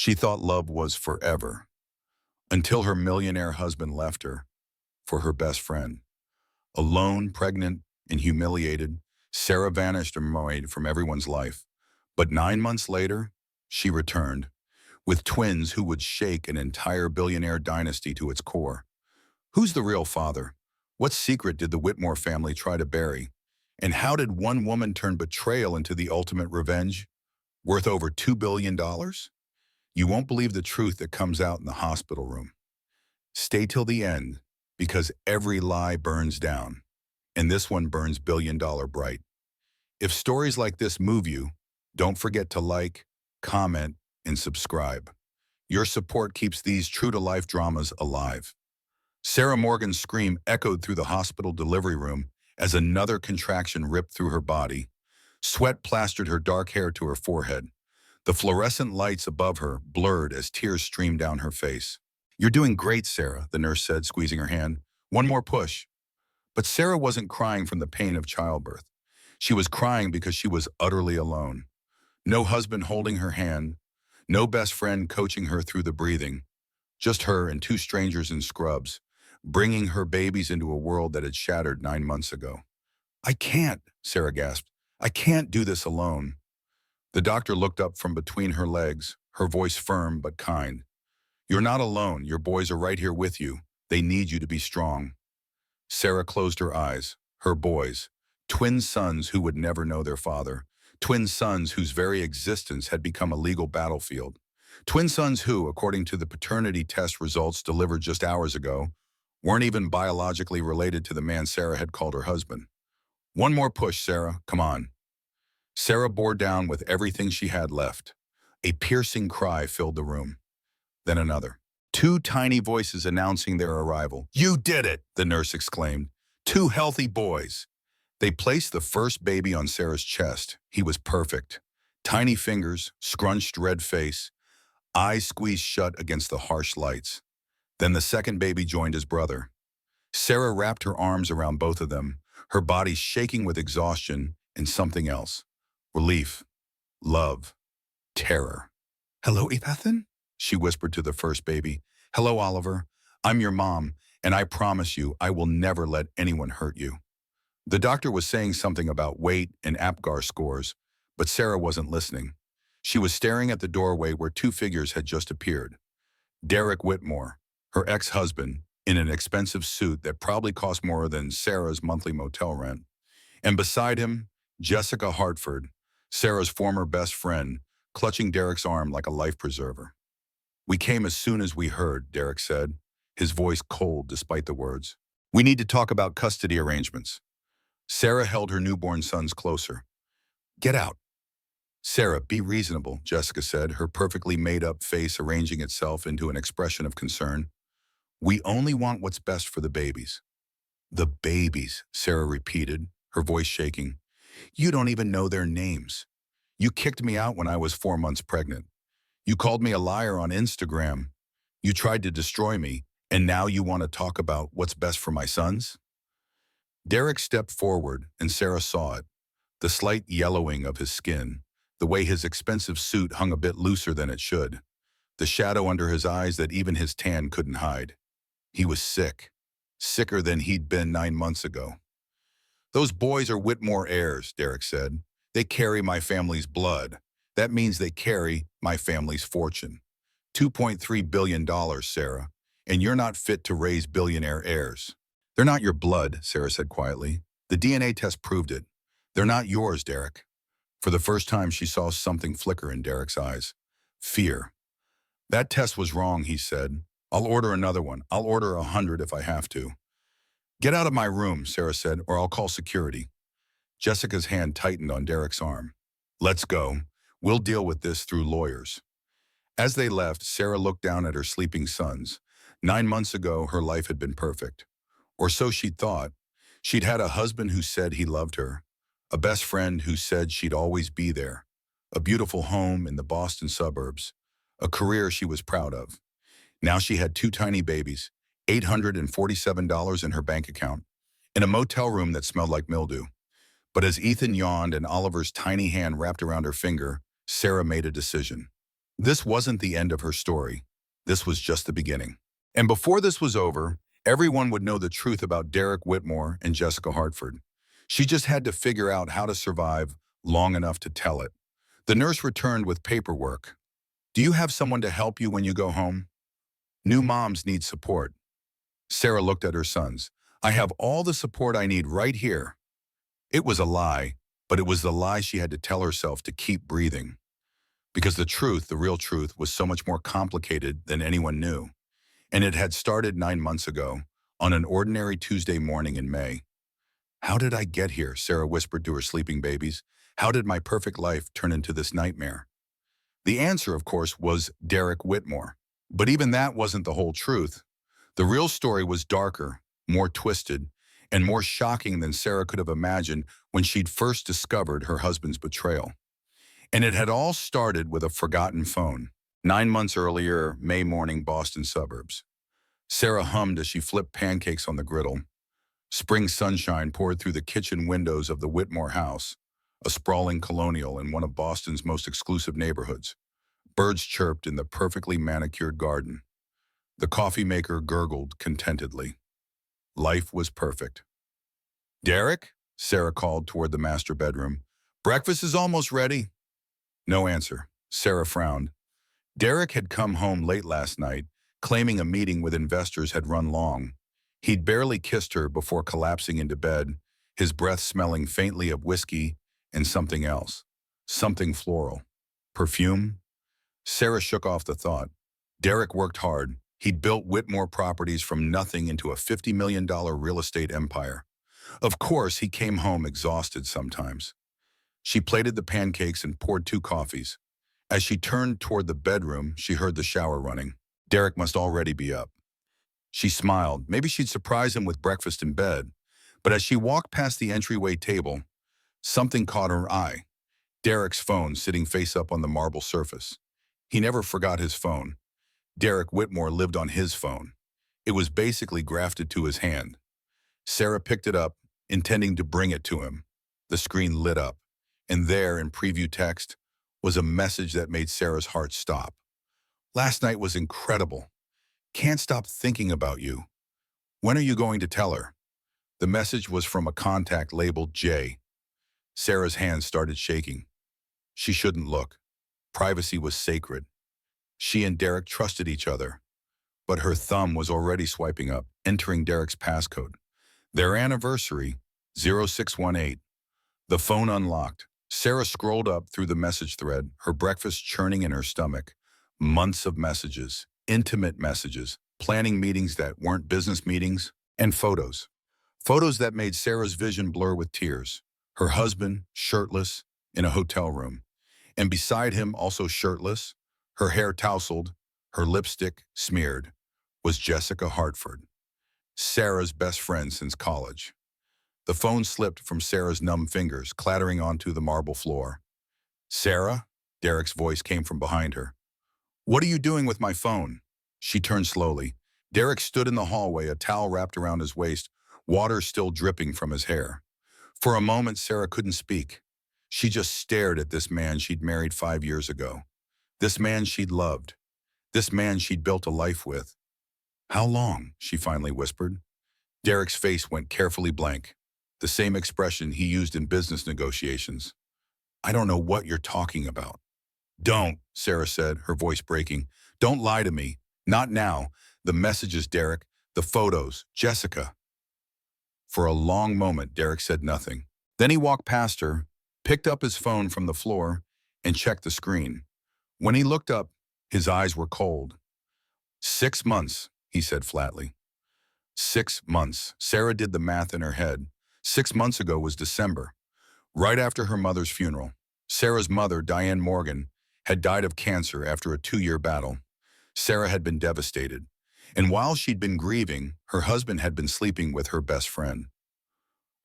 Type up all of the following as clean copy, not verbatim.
She thought love was forever, until her millionaire husband left her for her best friend. Alone, pregnant, and humiliated, Sarah vanished and away from everyone's life. But 9 months later, she returned, with twins who would shake an entire billionaire dynasty to its core. Who's the real father? What secret did the Whitmore family try to bury? And how did one woman turn betrayal into the ultimate revenge, worth over $2 billion? You won't believe the truth that comes out in the hospital room. Stay till the end, because every lie burns down, and this one burns billion-dollar bright. If stories like this move you, don't forget to like, comment, and subscribe. Your support keeps these true-to-life dramas alive. Sarah Morgan's scream echoed through the hospital delivery room as another contraction ripped through her body. Sweat plastered her dark hair to her forehead. The fluorescent lights above her blurred as tears streamed down her face. "You're doing great, Sarah," the nurse said, squeezing her hand. "One more push." But Sarah wasn't crying from the pain of childbirth. She was crying because she was utterly alone. No husband holding her hand, no best friend coaching her through the breathing, just her and two strangers in scrubs, bringing her babies into a world that had shattered 9 months ago. "I can't," Sarah gasped. "I can't do this alone." The doctor looked up from between her legs, her voice firm but kind. "You're not alone. Your boys are right here with you. They need you to be strong." Sarah closed her eyes. Her boys, twin sons who would never know their father, twin sons whose very existence had become a legal battlefield, twin sons who, according to the paternity test results delivered just hours ago, weren't even biologically related to the man Sarah had called her husband. "One more push, Sarah. Come on." Sarah bore down with everything she had left. A piercing cry filled the room. Then another. Two tiny voices announcing their arrival. "You did it!" the nurse exclaimed. "Two healthy boys." They placed the first baby on Sarah's chest. He was perfect. Tiny fingers, scrunched red face, eyes squeezed shut against the harsh lights. Then the second baby joined his brother. Sarah wrapped her arms around both of them, her body shaking with exhaustion and something else. Relief, love, terror. "Hello, Ethan?" she whispered to the first baby. "Hello, Oliver. I'm your mom, and I promise you I will never let anyone hurt you." The doctor was saying something about weight and APGAR scores, but Sarah wasn't listening. She was staring at the doorway where two figures had just appeared. Derek Whitmore, her ex-husband, in an expensive suit that probably cost more than Sarah's monthly motel rent. And beside him, Jessica Hartford, Sarah's former best friend, clutching Derek's arm like a life preserver. "We came as soon as we heard," Derek said, his voice cold despite the words. "We need to talk about custody arrangements." Sarah held her newborn sons closer. "Get out." "Sarah, be reasonable," Jessica said, her perfectly made-up face arranging itself into an expression of concern. "We only want what's best for the babies." "The babies," Sarah repeated, her voice shaking. "You don't even know their names. You kicked me out when I was 4 months pregnant. You called me a liar on Instagram. You tried to destroy me, and now you want to talk about what's best for my sons?" Derek stepped forward, and Sarah saw it. The slight yellowing of his skin, the way his expensive suit hung a bit looser than it should, the shadow under his eyes that even his tan couldn't hide. He was sick, sicker than he'd been 9 months ago. "Those boys are Whitmore heirs," Derek said. "They carry my family's blood. That means they carry my family's fortune. $2.3 billion, Sarah, and you're not fit to raise billionaire heirs." "They're not your blood," Sarah said quietly. "The DNA test proved it. They're not yours, Derek." For the first time, she saw something flicker in Derek's eyes. Fear. "That test was wrong," he said. "I'll order another one. I'll order 100 if I have to." "Get out of my room," Sarah said, "or I'll call security." Jessica's hand tightened on Derek's arm. "Let's go. We'll deal with this through lawyers." As they left, Sarah looked down at her sleeping sons. 9 months ago, her life had been perfect. Or so she'd thought. She'd had a husband who said he loved her, a best friend who said she'd always be there, a beautiful home in the Boston suburbs, a career she was proud of. Now she had two tiny babies, $847 in her bank account, in a motel room that smelled like mildew. But as Ethan yawned and Oliver's tiny hand wrapped around her finger, Sarah made a decision. This wasn't the end of her story. This was just the beginning. And before this was over, everyone would know the truth about Derek Whitmore and Jessica Hartford. She just had to figure out how to survive long enough to tell it. The nurse returned with paperwork. Do you have someone to help you when you go home? New moms need support. Sarah looked at her sons. I have all the support I need right here. It was a lie, but it was the lie she had to tell herself to keep breathing. Because the truth, the real truth, was so much more complicated than anyone knew. And it had started 9 months ago, on an ordinary Tuesday morning in May. How did I get here? Sarah whispered to her sleeping babies. How did my perfect life turn into this nightmare? The answer, of course, was Derek Whitmore. But even that wasn't the whole truth. The real story was darker, more twisted, and more shocking than Sarah could have imagined when she'd first discovered her husband's betrayal. And it had all started with a forgotten phone. 9 months earlier, May morning, Boston suburbs. Sarah hummed as she flipped pancakes on the griddle. Spring sunshine poured through the kitchen windows of the Whitmore house, a sprawling colonial in one of Boston's most exclusive neighborhoods. Birds chirped in the perfectly manicured garden. The coffee maker gurgled contentedly. Life was perfect. Derek? Sarah called toward the master bedroom. Breakfast is almost ready. No answer. Sarah frowned. Derek had come home late last night, claiming a meeting with investors had run long. He'd barely kissed her before collapsing into bed, his breath smelling faintly of whiskey and something else. Something floral. Perfume? Sarah shook off the thought. Derek worked hard. He'd built Whitmore Properties from nothing into a $50 million real estate empire. Of course, he came home exhausted sometimes. She plated the pancakes and poured 2 coffees. As she turned toward the bedroom, she heard the shower running. Derek must already be up. She smiled. Maybe she'd surprise him with breakfast in bed. But as she walked past the entryway table, something caught her eye. Derek's phone sitting face up on the marble surface. He never forgot his phone. Derek Whitmore lived on his phone. It was basically grafted to his hand. Sarah picked it up, intending to bring it to him. The screen lit up, and there, in preview text, was a message that made Sarah's heart stop. Last night was incredible. Can't stop thinking about you. When are you going to tell her? The message was from a contact labeled J. Sarah's hands started shaking. She shouldn't look. Privacy was sacred. She and Derek trusted each other. But her thumb was already swiping up, entering Derek's passcode. Their anniversary, 0618. The phone unlocked. Sarah scrolled up through the message thread, her breakfast churning in her stomach. Months of messages, intimate messages, planning meetings that weren't business meetings, and photos. Photos that made Sarah's vision blur with tears. Her husband, shirtless, in a hotel room. And beside him, also shirtless, her hair tousled, her lipstick smeared, was Jessica Hartford, Sarah's best friend since college. The phone slipped from Sarah's numb fingers, clattering onto the marble floor. Sarah? Derek's voice came from behind her. What are you doing with my phone? She turned slowly. Derek stood in the hallway, a towel wrapped around his waist, water still dripping from his hair. For a moment, Sarah couldn't speak. She just stared at this man she'd married 5 years ago. This man she'd loved. This man she'd built a life with. How long? She finally whispered. Derek's face went carefully blank, the same expression he used in business negotiations. I don't know what you're talking about. Don't, Sarah said, her voice breaking. Don't lie to me. Not now. The messages, Derek. The photos. Jessica. For a long moment, Derek said nothing. Then he walked past her, picked up his phone from the floor, and checked the screen. When he looked up, his eyes were cold. 6 months, he said flatly. 6 months. Sarah did the math in her head. 6 months ago was December, right after her mother's funeral. Sarah's mother, Diane Morgan, had died of cancer after a 2-year battle. Sarah had been devastated. And while she'd been grieving, her husband had been sleeping with her best friend.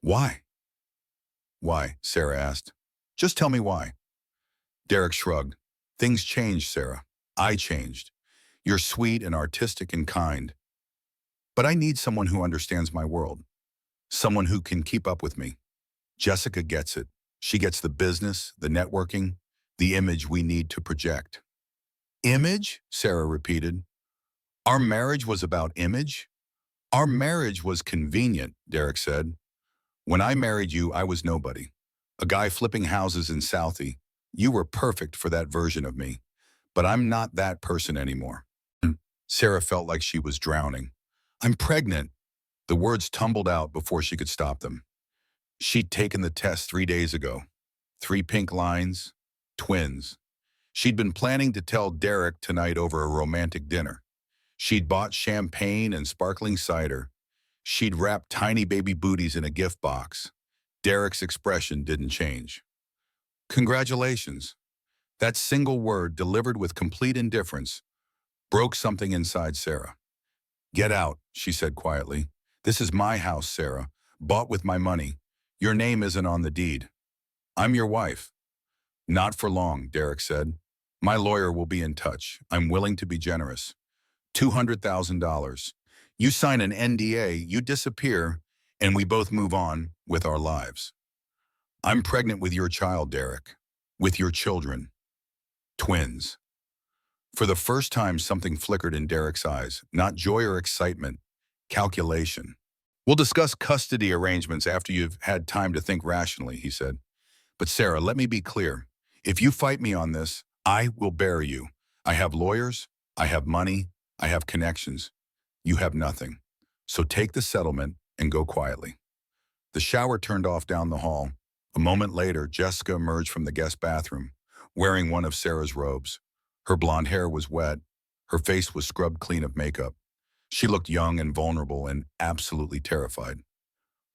Why? Why? Sarah asked. Just tell me why. Derek shrugged. Things changed, Sarah. I changed. You're sweet and artistic and kind. But I need someone who understands my world. Someone who can keep up with me. Jessica gets it. She gets the business, the networking, the image we need to project. Image? Sarah repeated. Our marriage was about image? Our marriage was convenient, Derek said. When I married you, I was nobody. A guy flipping houses in Southie. You were perfect for that version of me. But I'm not that person anymore. Sarah felt like she was drowning. I'm pregnant. The words tumbled out before she could stop them. She'd taken the test 3 days ago. 3 pink lines, twins. She'd been planning to tell Derek tonight over a romantic dinner. She'd bought champagne and sparkling cider. She'd wrapped tiny baby booties in a gift box. Derek's expression didn't change. Congratulations. That single word, delivered with complete indifference, broke something inside Sarah. Get out, she said quietly. This is my house, Sarah, bought with my money. Your name isn't on the deed. I'm your wife. Not for long, Derek said. My lawyer will be in touch. I'm willing to be generous. $200,000. You sign an NDA, you disappear, and we both move on with our lives. I'm pregnant with your child, Derek. With your children. Twins. For the first time, something flickered in Derek's eyes. Not joy or excitement. Calculation. We'll discuss custody arrangements after you've had time to think rationally, he said. But Sarah, let me be clear. If you fight me on this, I will bury you. I have lawyers. I have money. I have connections. You have nothing. So take the settlement and go quietly. The shower turned off down the hall. A moment later, Jessica emerged from the guest bathroom, wearing one of Sarah's robes. Her blonde hair was wet. Her face was scrubbed clean of makeup. She looked young and vulnerable and absolutely terrified.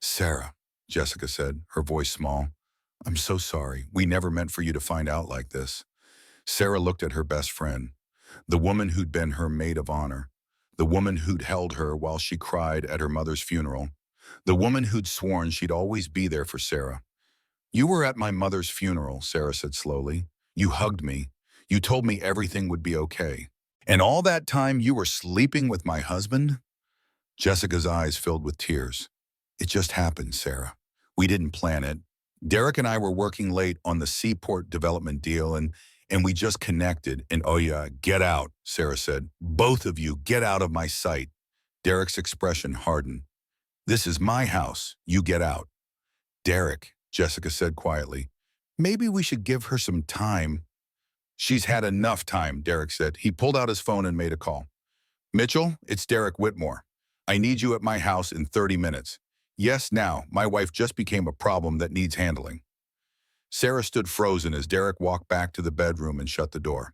Sarah, Jessica said, her voice small. I'm so sorry. We never meant for you to find out like this. Sarah looked at her best friend, the woman who'd been her maid of honor, the woman who'd held her while she cried at her mother's funeral, the woman who'd sworn she'd always be there for Sarah. You were at my mother's funeral, Sarah said slowly. You hugged me. You told me everything would be okay. And all that time you were sleeping with my husband? Jessica's eyes filled with tears. It just happened, Sarah. We didn't plan it. Derek and I were working late on the Seaport development deal and we just connected. And oh yeah, get out, Sarah said. Both of you, get out of my sight. Derek's expression hardened. This is my house. You get out. Derek, Jessica said quietly, maybe we should give her some time. She's had enough time, Derek said. He pulled out his phone and made a call. Mitchell, it's Derek Whitmore. I need you at my house in 30 minutes. Yes, now, my wife just became a problem that needs handling. Sarah stood frozen as Derek walked back to the bedroom and shut the door.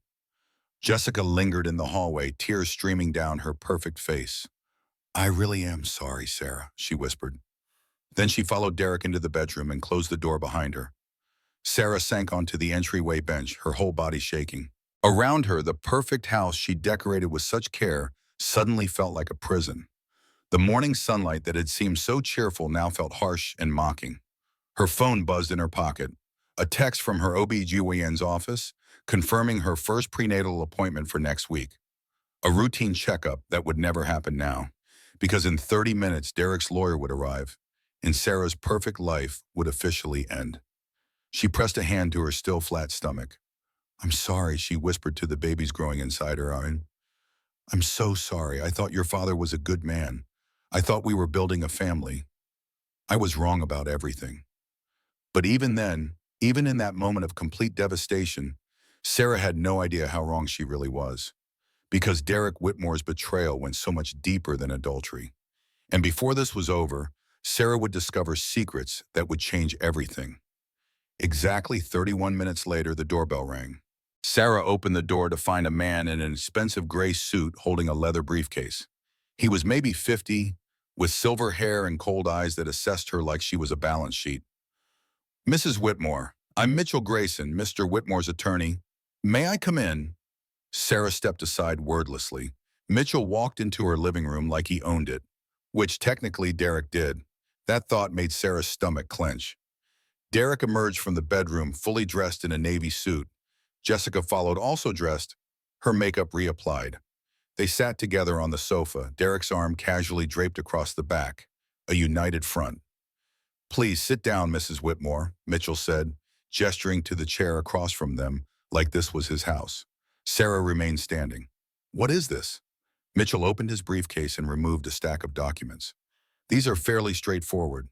Jessica lingered in the hallway, tears streaming down her perfect face. I really am sorry, Sarah, she whispered. Then she followed Derek into the bedroom and closed the door behind her. Sarah sank onto the entryway bench, her whole body shaking. Around her, the perfect house she decorated with such care suddenly felt like a prison. The morning sunlight that had seemed so cheerful now felt harsh and mocking. Her phone buzzed in her pocket. A text from her OB/GYN's office confirming her first prenatal appointment for next week. A routine checkup that would never happen now, because in 30 minutes Derek's lawyer would arrive, and Sarah's perfect life would officially end. She pressed a hand to her still flat stomach. I'm sorry, she whispered to the babies growing inside her. I'm so sorry. I thought your father was a good man. I thought we were building a family. I was wrong about everything. But even then, even in that moment of complete devastation, Sarah had no idea how wrong she really was, because Derek Whitmore's betrayal went so much deeper than adultery. And before this was over, Sarah would discover secrets that would change everything. Exactly 31 minutes later, the doorbell rang. Sarah opened the door to find a man in an expensive gray suit holding a leather briefcase. He was maybe 50, with silver hair and cold eyes that assessed her like she was a balance sheet. Mrs. Whitmore, I'm Mitchell Grayson, Mr. Whitmore's attorney. May I come in? Sarah stepped aside wordlessly. Mitchell walked into her living room like he owned it, which technically Derek did. That thought made Sarah's stomach clench. Derek emerged from the bedroom fully dressed in a navy suit. Jessica followed, also dressed, her makeup reapplied. They sat together on the sofa, Derek's arm casually draped across the back, a united front. Please sit down, Mrs. Whitmore, Mitchell said, gesturing to the chair across from them like this was his house. Sarah remained standing. What is this? Mitchell opened his briefcase and removed a stack of documents. These are fairly straightforward.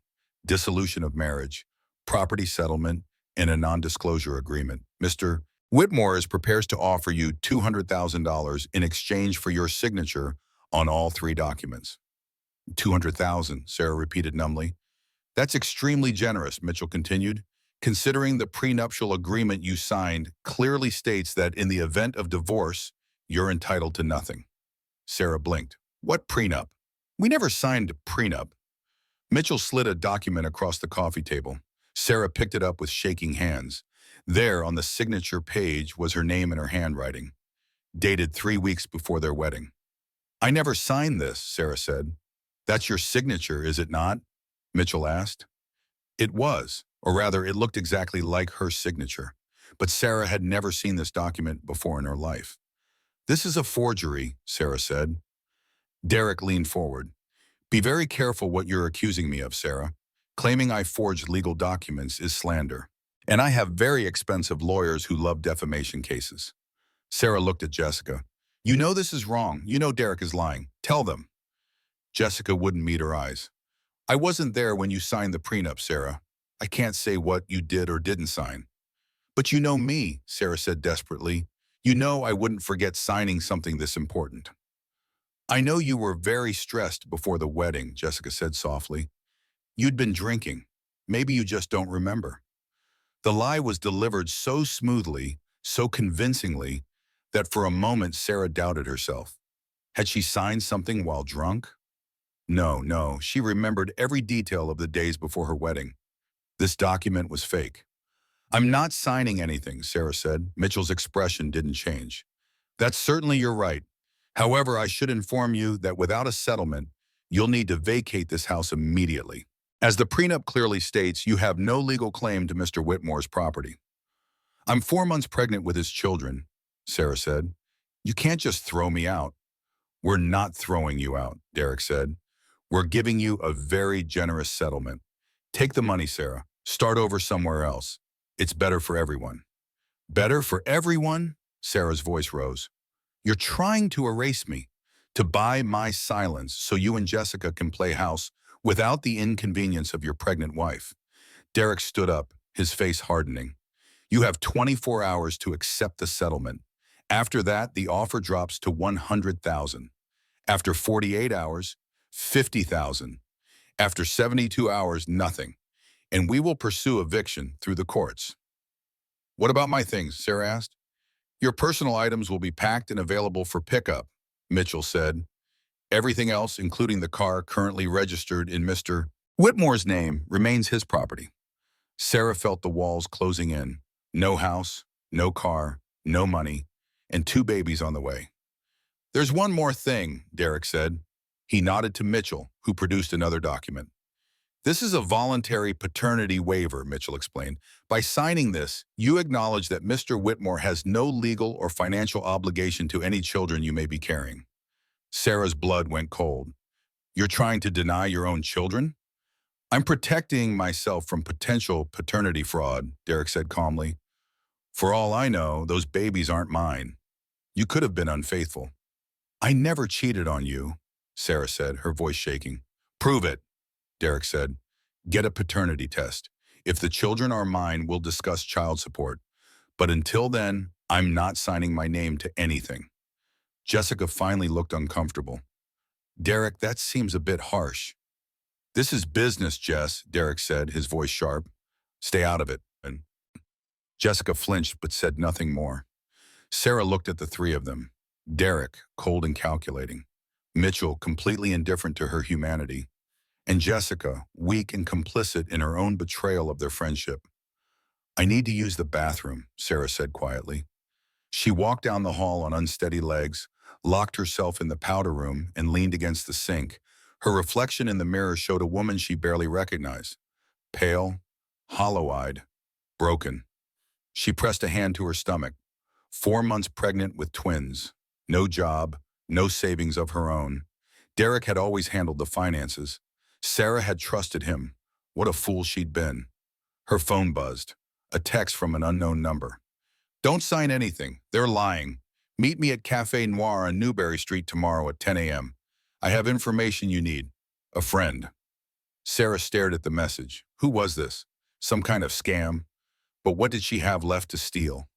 Dissolution of marriage, property settlement, and a non-disclosure agreement. Mr. Whitmore is prepared to offer you $200,000 in exchange for your signature on all three documents. 200,000, Sarah repeated numbly. That's extremely generous, Mitchell continued, considering the prenuptial agreement you signed clearly states that in the event of divorce, you're entitled to nothing. Sarah blinked. What prenup? We never signed a prenup. Mitchell slid a document across the coffee table. Sarah picked it up with shaking hands. There, on the signature page, was her name in her handwriting, dated 3 weeks before their wedding. I never signed this, Sarah said. That's your signature, is it not? Mitchell asked. It was, or rather, it looked exactly like her signature. But Sarah had never seen this document before in her life. This is a forgery, Sarah said. Derek leaned forward. Be very careful what you're accusing me of, Sarah. Claiming I forged legal documents is slander. And I have very expensive lawyers who love defamation cases. Sarah looked at Jessica. You know this is wrong. You know Derek is lying. Tell them. Jessica wouldn't meet her eyes. I wasn't there when you signed the prenup, Sarah. I can't say what you did or didn't sign. But you know me, Sarah said desperately. You know I wouldn't forget signing something this important. I know you were very stressed before the wedding, Jessica said softly. You'd been drinking. Maybe you just don't remember. The lie was delivered so smoothly, so convincingly, that for a moment Sarah doubted herself. Had she signed something while drunk? No, she remembered every detail of the days before her wedding. This document was fake. I'm not signing anything, Sarah said. Mitchell's expression didn't change. That's certainly your right. However, I should inform you that without a settlement, you'll need to vacate this house immediately. As the prenup clearly states, you have no legal claim to Mr. Whitmore's property. I'm 4 months pregnant with his children, Sarah said. You can't just throw me out. We're not throwing you out, Derek said. We're giving you a very generous settlement. Take the money, Sarah. Start over somewhere else. It's better for everyone. Better for everyone? Sarah's voice rose. You're trying to erase me, to buy my silence so you and Jessica can play house without the inconvenience of your pregnant wife. Derek stood up, his face hardening. You have 24 hours to accept the settlement. After that, the offer drops to 100,000. After 48 hours, 50,000. After 72 hours, nothing. And we will pursue eviction through the courts. What about my things? Sarah asked. Your personal items will be packed and available for pickup, Mitchell said. Everything else, including the car currently registered in Mr. Whitmore's name, remains his property. Sarah felt the walls closing in. No house, no car, no money, and 2 babies on the way. There's one more thing, Derek said. He nodded to Mitchell, who produced another document. This is a voluntary paternity waiver, Mitchell explained. By signing this, you acknowledge that Mr. Whitmore has no legal or financial obligation to any children you may be carrying. Sarah's blood went cold. You're trying to deny your own children? I'm protecting myself from potential paternity fraud, Derek said calmly. For all I know, those babies aren't mine. You could have been unfaithful. I never cheated on you, Sarah said, her voice shaking. Prove it, Derek said. Get a paternity test. If the children are mine, we'll discuss child support. But until then, I'm not signing my name to anything. Jessica finally looked uncomfortable. Derek, that seems a bit harsh. This is business, Jess, Derek said, his voice sharp. Stay out of it. And Jessica flinched but said nothing more. Sarah looked at the three of them. Derek, cold and calculating. Mitchell, completely indifferent to her humanity. And Jessica, weak and complicit in her own betrayal of their friendship. I need to use the bathroom, Sarah said quietly. She walked down the hall on unsteady legs, locked herself in the powder room, and leaned against the sink. Her reflection in the mirror showed a woman she barely recognized. Pale, hollow-eyed, broken. She pressed a hand to her stomach. 4 months pregnant with twins. No job, no savings of her own. Derek had always handled the finances. Sarah had trusted him. What a fool she'd been. Her phone buzzed. A text from an unknown number. Don't sign anything. They're lying. Meet me at Cafe Noir on Newberry Street tomorrow at 10 a.m. I have information you need. A friend. Sarah stared at the message. Who was this? Some kind of scam? But what did she have left to steal?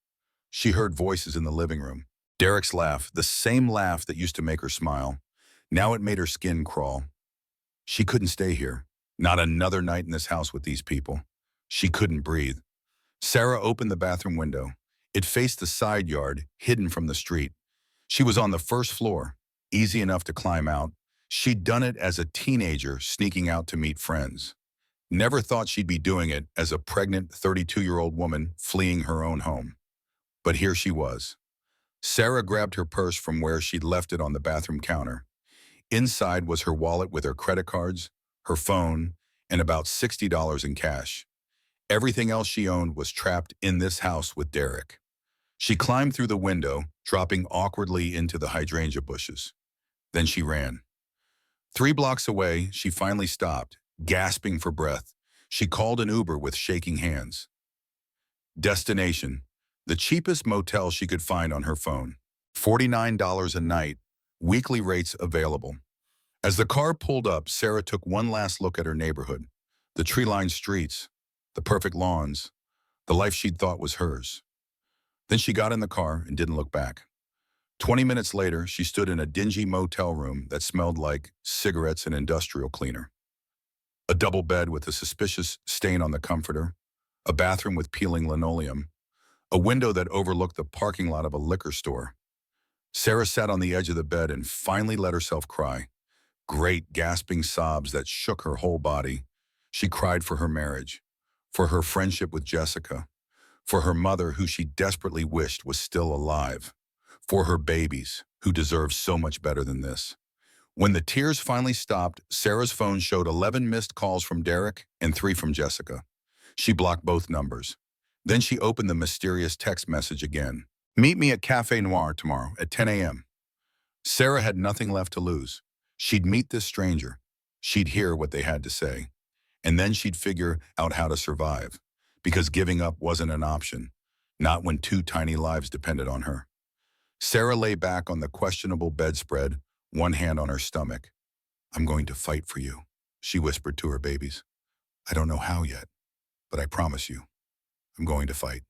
She heard voices in the living room. Derek's laugh, the same laugh that used to make her smile. Now it made her skin crawl. She couldn't stay here. Not another night in this house with these people. She couldn't breathe. Sarah opened the bathroom window. It faced the side yard, hidden from the street. She was on the first floor, easy enough to climb out. She'd done it as a teenager, sneaking out to meet friends. Never thought she'd be doing it as a pregnant 32-year-old woman fleeing her own home. But here she was. Sarah grabbed her purse from where she'd left it on the bathroom counter. Inside was her wallet with her credit cards, her phone, and about $60 in cash. Everything else she owned was trapped in this house with Derek. She climbed through the window, dropping awkwardly into the hydrangea bushes. Then she ran. 3 blocks away, she finally stopped, gasping for breath. She called an Uber with shaking hands. Destination: the cheapest motel she could find on her phone. $49 a night, weekly rates available. As the car pulled up, Sarah took one last look at her neighborhood. The tree-lined streets, the perfect lawns, the life she'd thought was hers. Then she got in the car and didn't look back. 20 minutes later, she stood in a dingy motel room that smelled like cigarettes and industrial cleaner. A double bed with a suspicious stain on the comforter, a bathroom with peeling linoleum, a window that overlooked the parking lot of a liquor store. Sarah sat on the edge of the bed and finally let herself cry. Great gasping sobs that shook her whole body. She cried for her marriage, for her friendship with Jessica, for her mother who she desperately wished was still alive, for her babies who deserved so much better than this. When the tears finally stopped, Sarah's phone showed 11 missed calls from Derek and 3 from Jessica. She blocked both numbers. Then she opened the mysterious text message again. Meet me at Cafe Noir tomorrow at 10 a.m. Sarah had nothing left to lose. She'd meet this stranger. She'd hear what they had to say. And then she'd figure out how to survive. Because giving up wasn't an option. Not when 2 tiny lives depended on her. Sarah lay back on the questionable bedspread, one hand on her stomach. I'm going to fight for you, she whispered to her babies. I don't know how yet, but I promise you, I'm going to fight.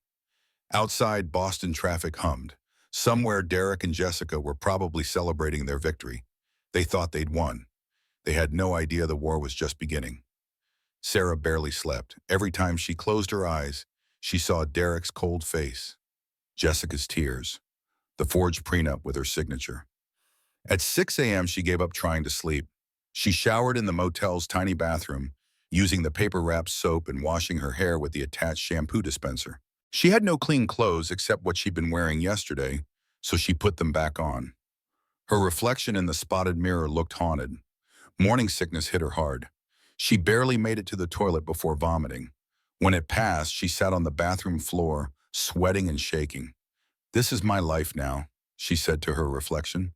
Outside, Boston traffic hummed. Somewhere, Derek and Jessica were probably celebrating their victory. They thought they'd won. They had no idea the war was just beginning. Sarah barely slept. Every time she closed her eyes, she saw Derek's cold face, Jessica's tears, the forged prenup with her signature. At 6 a.m., she gave up trying to sleep. She showered in the motel's tiny bathroom, using the paper-wrapped soap and washing her hair with the attached shampoo dispenser. She had no clean clothes except what she'd been wearing yesterday, so she put them back on. Her reflection in the spotted mirror looked haunted. Morning sickness hit her hard. She barely made it to the toilet before vomiting. When it passed, she sat on the bathroom floor, sweating and shaking. This is my life now, she said to her reflection.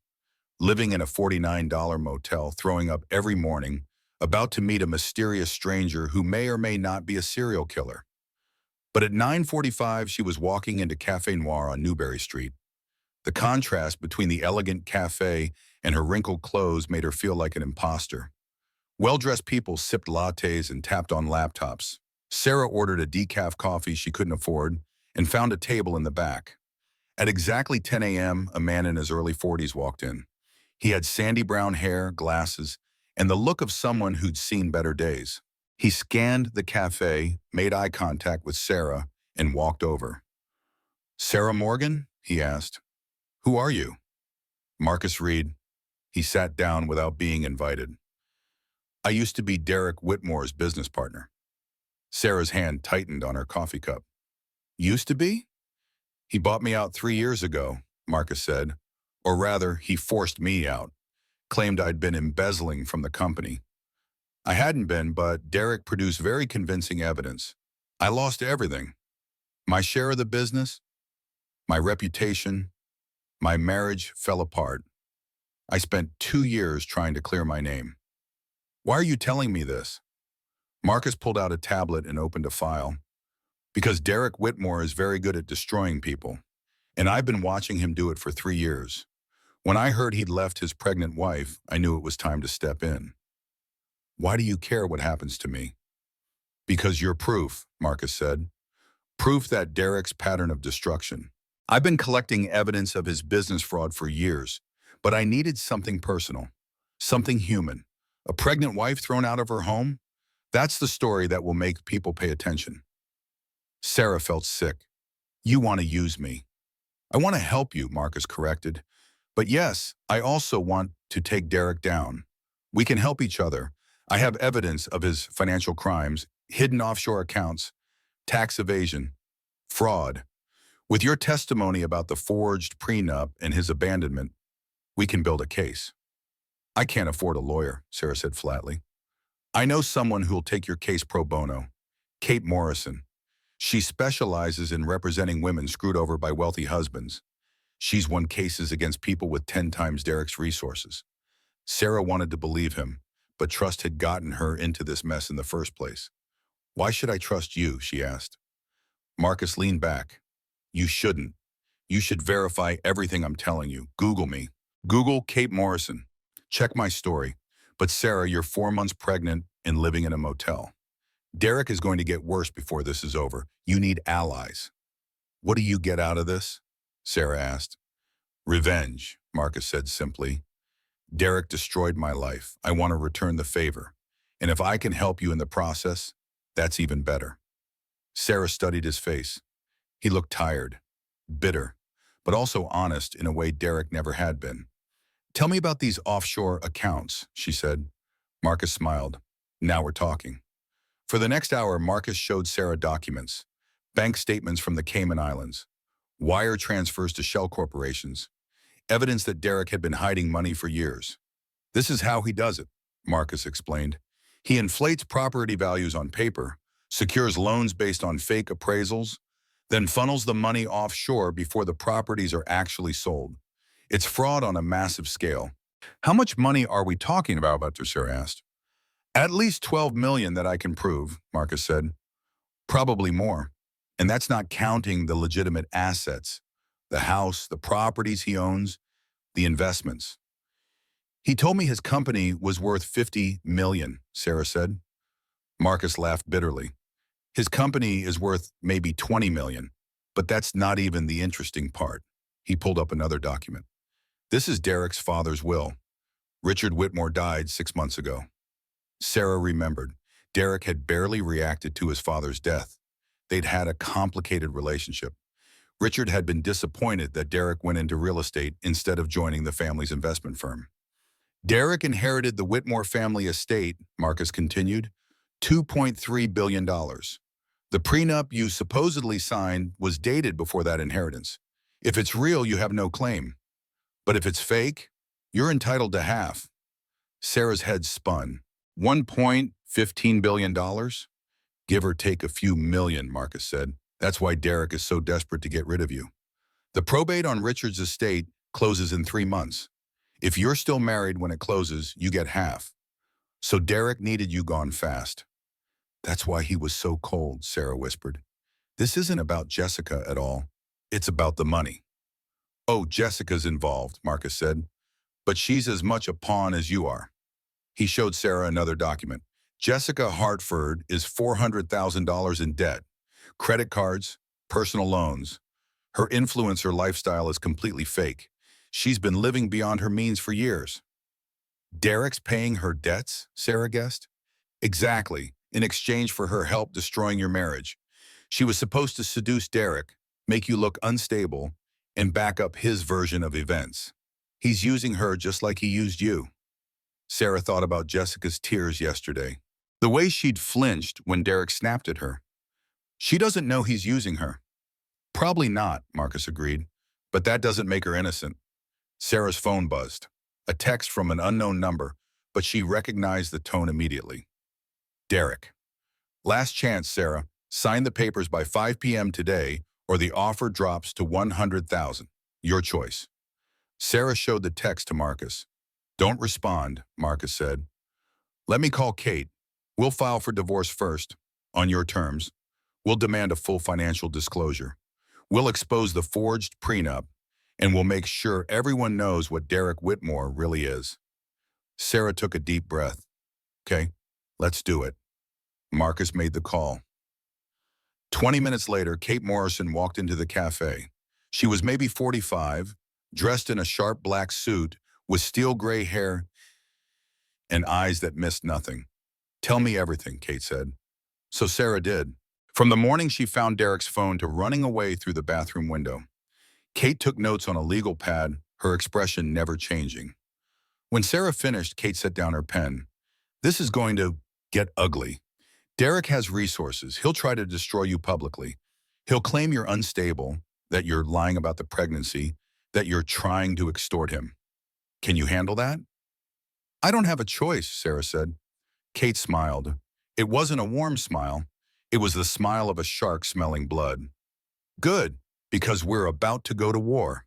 Living in a $49 motel, throwing up every morning, about to meet a mysterious stranger who may or may not be a serial killer. But at 9:45, she was walking into Cafe Noir on Newberry Street. The contrast between the elegant cafe and her wrinkled clothes made her feel like an imposter. Well-dressed people sipped lattes and tapped on laptops. Sarah ordered a decaf coffee she couldn't afford and found a table in the back. At exactly 10 a.m., a man in his early 40s walked in. He had sandy brown hair, glasses, and the look of someone who'd seen better days. He scanned the cafe, made eye contact with Sarah, and walked over. Sarah Morgan? He asked. Who are you? Marcus Reed. He sat down without being invited. I used to be Derek Whitmore's business partner. Sarah's hand tightened on her coffee cup. Used to be? He bought me out 3 years ago, Marcus said. Or rather, he forced me out. Claimed I'd been embezzling from the company. I hadn't been, but Derek produced very convincing evidence. I lost everything. My share of the business, my reputation, my marriage fell apart. I spent 2 years trying to clear my name. Why are you telling me this? Marcus pulled out a tablet and opened a file. Because Derek Whitmore is very good at destroying people. And I've been watching him do it for 3 years. When I heard he'd left his pregnant wife, I knew it was time to step in. Why do you care what happens to me? Because you're proof, Marcus said. Proof that Derek's pattern of destruction. I've been collecting evidence of his business fraud for years, but I needed something personal, something human. A pregnant wife thrown out of her home? That's the story that will make people pay attention. Sarah felt sick. You want to use me. I want to help you, Marcus corrected. But yes, I also want to take Derek down. We can help each other. I have evidence of his financial crimes, hidden offshore accounts, tax evasion, fraud. With your testimony about the forged prenup and his abandonment, we can build a case. I can't afford a lawyer, Sarah said flatly. I know someone who'll take your case pro bono. Kate Morrison. She specializes in representing women screwed over by wealthy husbands. She's won cases against people with 10 times Derek's resources. Sarah wanted to believe him, but trust had gotten her into this mess in the first place. Why should I trust you, she asked. Marcus leaned back. You shouldn't. You should verify everything I'm telling you. Google me. Google Kate Morrison. Check my story. But Sarah, you're 4 months pregnant and living in a motel. Derek is going to get worse before this is over. You need allies. What do you get out of this? Sarah asked. Revenge, Marcus said simply. Derek destroyed my life. I want to return the favor. And if I can help you in the process, that's even better. Sarah studied his face. He looked tired, bitter, but also honest in a way Derek never had been. Tell me about these offshore accounts, she said. Marcus smiled. Now we're talking. For the next hour, Marcus showed Sarah documents, bank statements from the Cayman Islands, wire transfers to shell corporations, evidence that Derek had been hiding money for years. This is how he does it, Marcus explained. He inflates property values on paper, secures loans based on fake appraisals, then funnels the money offshore before the properties are actually sold. It's fraud on a massive scale. How much money are we talking about, Sarah asked. At least 12 million that I can prove, Marcus said. Probably more. And that's not counting the legitimate assets, the house, the properties he owns, the investments. He told me his company was worth 50 million, Sarah said. Marcus laughed bitterly. His company is worth maybe 20 million, but that's not even the interesting part. He pulled up another document. This is Derek's father's will. Richard Whitmore died 6 months ago. Sarah remembered. Derek had barely reacted to his father's death. They'd had a complicated relationship. Richard had been disappointed that Derek went into real estate instead of joining the family's investment firm. Derek inherited the Whitmore family estate, Marcus continued, $2.3 billion. The prenup you supposedly signed was dated before that inheritance. If it's real, you have no claim. But if it's fake, you're entitled to half. Sarah's head spun. $1.15 billion? Give or take a few million, Marcus said. That's why Derek is so desperate to get rid of you. The probate on Richard's estate closes in 3 months. If you're still married when it closes, you get half. So Derek needed you gone fast. That's why he was so cold, Sarah whispered. This isn't about Jessica at all. It's about the money. Oh, Jessica's involved, Marcus said. But she's as much a pawn as you are. He showed Sarah another document. Jessica Hartford is $400,000 in debt. Credit cards, personal loans. Her influencer lifestyle is completely fake. She's been living beyond her means for years. Derek's paying her debts, Sarah guessed. Exactly, in exchange for her help destroying your marriage. She was supposed to seduce Derek, make you look unstable, and back up his version of events. He's using her just like he used you. Sarah thought about Jessica's tears yesterday. The way she'd flinched when Derek snapped at her. She doesn't know he's using her. Probably not, Marcus agreed, but that doesn't make her innocent. Sarah's phone buzzed. A text from an unknown number, but she recognized the tone immediately. Derek. Last chance, Sarah. Sign the papers by 5 p.m. today, or the offer drops to $100,000. Your choice. Sarah showed the text to Marcus. Don't respond, Marcus said. Let me call Kate. We'll file for divorce first, on your terms. We'll demand a full financial disclosure. We'll expose the forged prenup, and we'll make sure everyone knows what Derek Whitmore really is. Sarah took a deep breath. Okay, let's do it. Marcus made the call. 20 minutes later, Kate Morrison walked into the cafe. She was maybe 45, dressed in a sharp black suit with steel gray hair and eyes that missed nothing. Tell me everything, Kate said. So Sarah did. From the morning she found Derek's phone to running away through the bathroom window. Kate took notes on a legal pad, her expression never changing. When Sarah finished, Kate set down her pen. This is going to get ugly. Derek has resources. He'll try to destroy you publicly. He'll claim you're unstable, that you're lying about the pregnancy, that you're trying to extort him. Can you handle that? I don't have a choice, Sarah said. Kate smiled. It wasn't a warm smile. It was the smile of a shark smelling blood. Good, because we're about to go to war.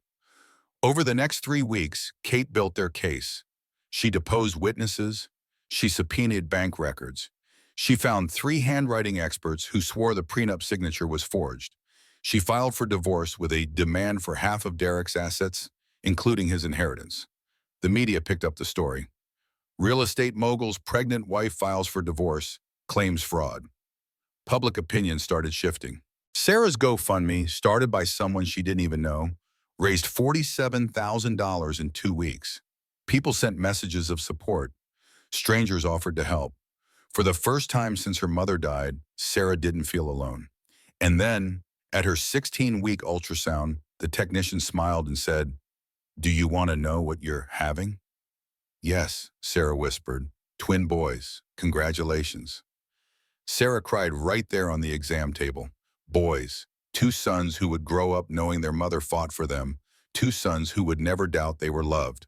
Over the next 3 weeks, Kate built their case. She deposed witnesses. She subpoenaed bank records. She found 3 handwriting experts who swore the prenup signature was forged. She filed for divorce with a demand for half of Derek's assets, including his inheritance. The media picked up the story. Real estate mogul's pregnant wife files for divorce, claims fraud. Public opinion started shifting. Sarah's GoFundMe, started by someone she didn't even know, raised $47,000 in 2 weeks. People sent messages of support. Strangers offered to help. For the first time since her mother died, Sarah didn't feel alone. And then, at her 16-week ultrasound, the technician smiled and said, "Do you want to know what you're having?" "Yes," Sarah whispered. "Twin boys. Congratulations." Sarah cried right there on the exam table. Boys. 2 sons who would grow up knowing their mother fought for them. 2 sons who would never doubt they were loved.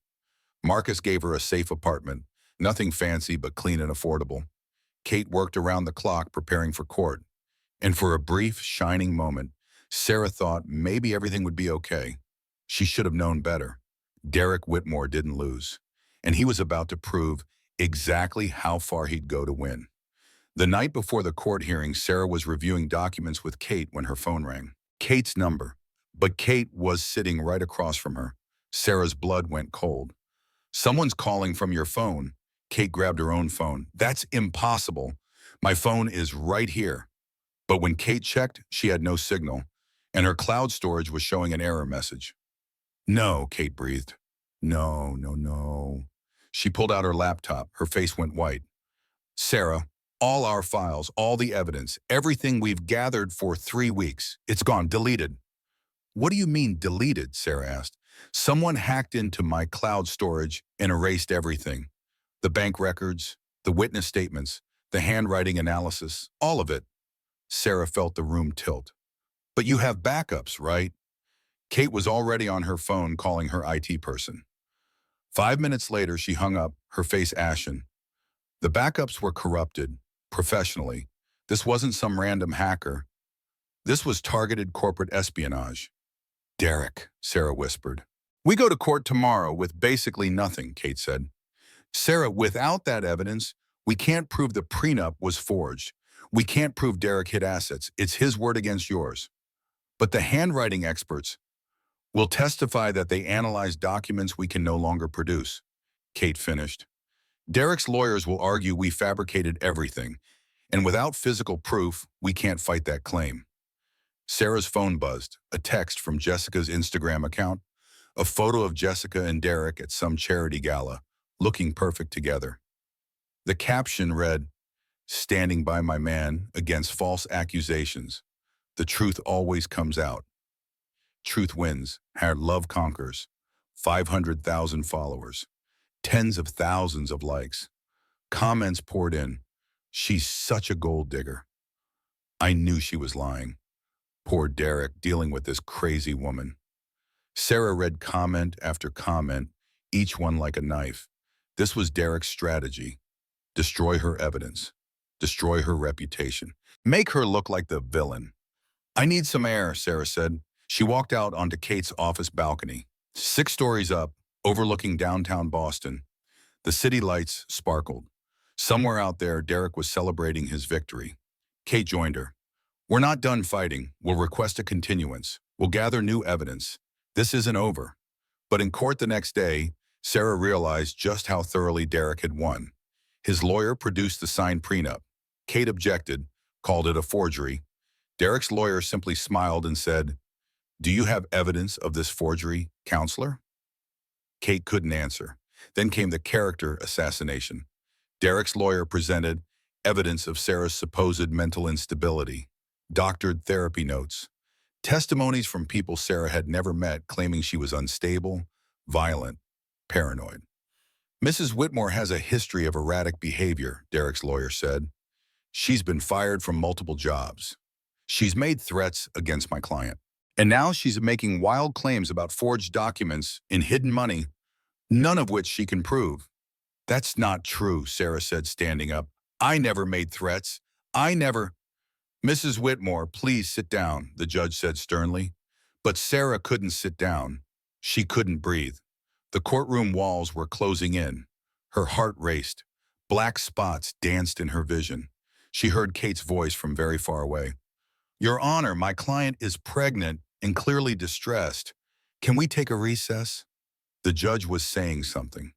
Marcus gave her a safe apartment. Nothing fancy but clean and affordable. Kate worked around the clock preparing for court. And for a brief, shining moment, Sarah thought maybe everything would be okay. She should have known better. Derek Whitmore didn't lose. And he was about to prove exactly how far he'd go to win. The night before the court hearing, Sarah was reviewing documents with Kate when her phone rang. Kate's number. But Kate was sitting right across from her. Sarah's blood went cold. "Someone's calling from your phone." Kate grabbed her own phone. "That's impossible. My phone is right here." But when Kate checked, she had no signal, and her cloud storage was showing an error message. "No," Kate breathed. "No, no, no." She pulled out her laptop. Her face went white. "Sarah, all our files, all the evidence, everything we've gathered for 3 weeks, it's gone, deleted." "What do you mean deleted?" Sarah asked. "Someone hacked into my cloud storage and erased everything. The bank records, the witness statements, the handwriting analysis, all of it." Sarah felt the room tilt. "But you have backups, right?" Kate was already on her phone calling her IT person. 5 minutes later, she hung up, her face ashen. The backups were corrupted, professionally. This wasn't some random hacker. This was targeted corporate espionage. "Derek," Sarah whispered. "We go to court tomorrow with basically nothing," Kate said. "Sarah, without that evidence, we can't prove the prenup was forged. We can't prove Derek hid assets. It's his word against yours. But the handwriting experts will testify that they analyzed documents we can no longer produce," Kate finished. "Derek's lawyers will argue we fabricated everything, and without physical proof, we can't fight that claim." Sarah's phone buzzed, a text from Jessica's Instagram account, a photo of Jessica and Derek at some charity gala, looking perfect together. The caption read, "Standing by my man against false accusations. The truth always comes out. Truth wins. Love conquers. 500,000 followers. Tens of thousands of likes. Comments poured in. She's such a gold digger. I knew she was lying. Poor Derek dealing with this crazy woman." Sarah read comment after comment, each one like a knife. This was Derek's strategy. Destroy her evidence. Destroy her reputation. Make her look like the villain. "I need some air," Sarah said. She walked out onto Kate's office balcony. 6 stories up, overlooking downtown Boston. The city lights sparkled. Somewhere out there, Derek was celebrating his victory. Kate joined her. We're not done fighting. We'll request a continuance. We'll gather new evidence. This isn't over. But in court the next day, Sarah realized just how thoroughly Derek had won. His lawyer produced the signed prenup. Kate objected, called it a forgery. Derek's lawyer simply smiled and said, "Do you have evidence of this forgery, counselor?" Kate couldn't answer. Then came the character assassination. Derek's lawyer presented evidence of Sarah's supposed mental instability, doctored therapy notes, testimonies from people Sarah had never met claiming she was unstable, violent, paranoid. "Mrs. Whitmore has a history of erratic behavior," Derek's lawyer said. "She's been fired from multiple jobs. She's made threats against my client. And now she's making wild claims about forged documents and hidden money, none of which she can prove." "That's not true," Sarah said, standing up. "I never made threats. I never—" "Mrs. Whitmore, please sit down," the judge said sternly. But Sarah couldn't sit down. She couldn't breathe. The courtroom walls were closing in. Her heart raced. Black spots danced in her vision. She heard Kate's voice from very far away. "Your Honor, my client is pregnant and clearly distressed. Can we take a recess?" The judge was saying something.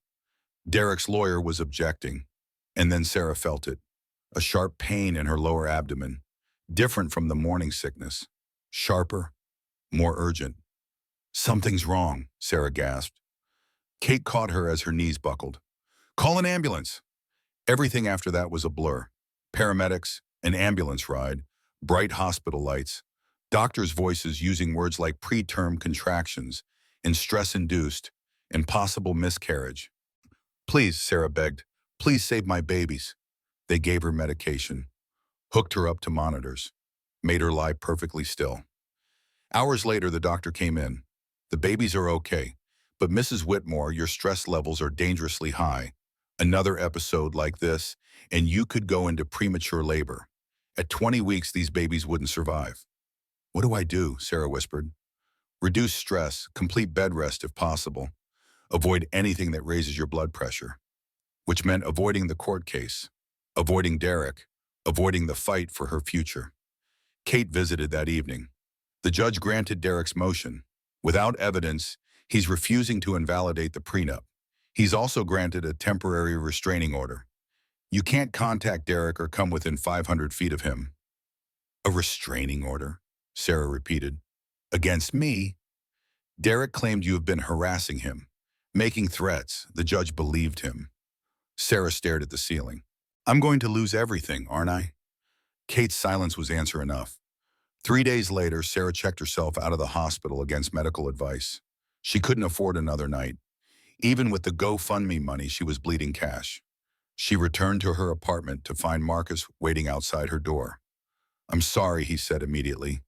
Derek's lawyer was objecting. And then Sarah felt it. A sharp pain in her lower abdomen. Different from the morning sickness. Sharper, more urgent. "Something's wrong," Sarah gasped. Kate caught her as her knees buckled. "Call an ambulance." Everything after that was a blur. Paramedics, an ambulance ride, bright hospital lights, doctors' voices using words like preterm contractions and stress-induced and possible miscarriage. "Please," Sarah begged, "please save my babies." They gave her medication, hooked her up to monitors, made her lie perfectly still. Hours later, the doctor came in. "The babies are okay, but Mrs. Whitmore, your stress levels are dangerously high. Another episode like this, and you could go into premature labor. At 20 weeks, these babies wouldn't survive." "What do I do?" Sarah whispered. "Reduce stress, complete bed rest if possible. Avoid anything that raises your blood pressure," which meant avoiding the court case, avoiding Derek, avoiding the fight for her future. Kate visited that evening. The judge granted Derek's motion. Without evidence, he's refusing to invalidate the prenup. He's also granted a temporary restraining order. You can't contact Derek or come within 500 feet of him. "A restraining order?" Sarah repeated. "Against me?" "Derek claimed you have been harassing him, making threats." The judge believed him. Sarah stared at the ceiling. "I'm going to lose everything, aren't I?" Kate's silence was answer enough. 3 days later, Sarah checked herself out of the hospital against medical advice. She couldn't afford another night. Even with the GoFundMe money, she was bleeding cash. She returned to her apartment to find Marcus waiting outside her door. "I'm sorry," he said immediately.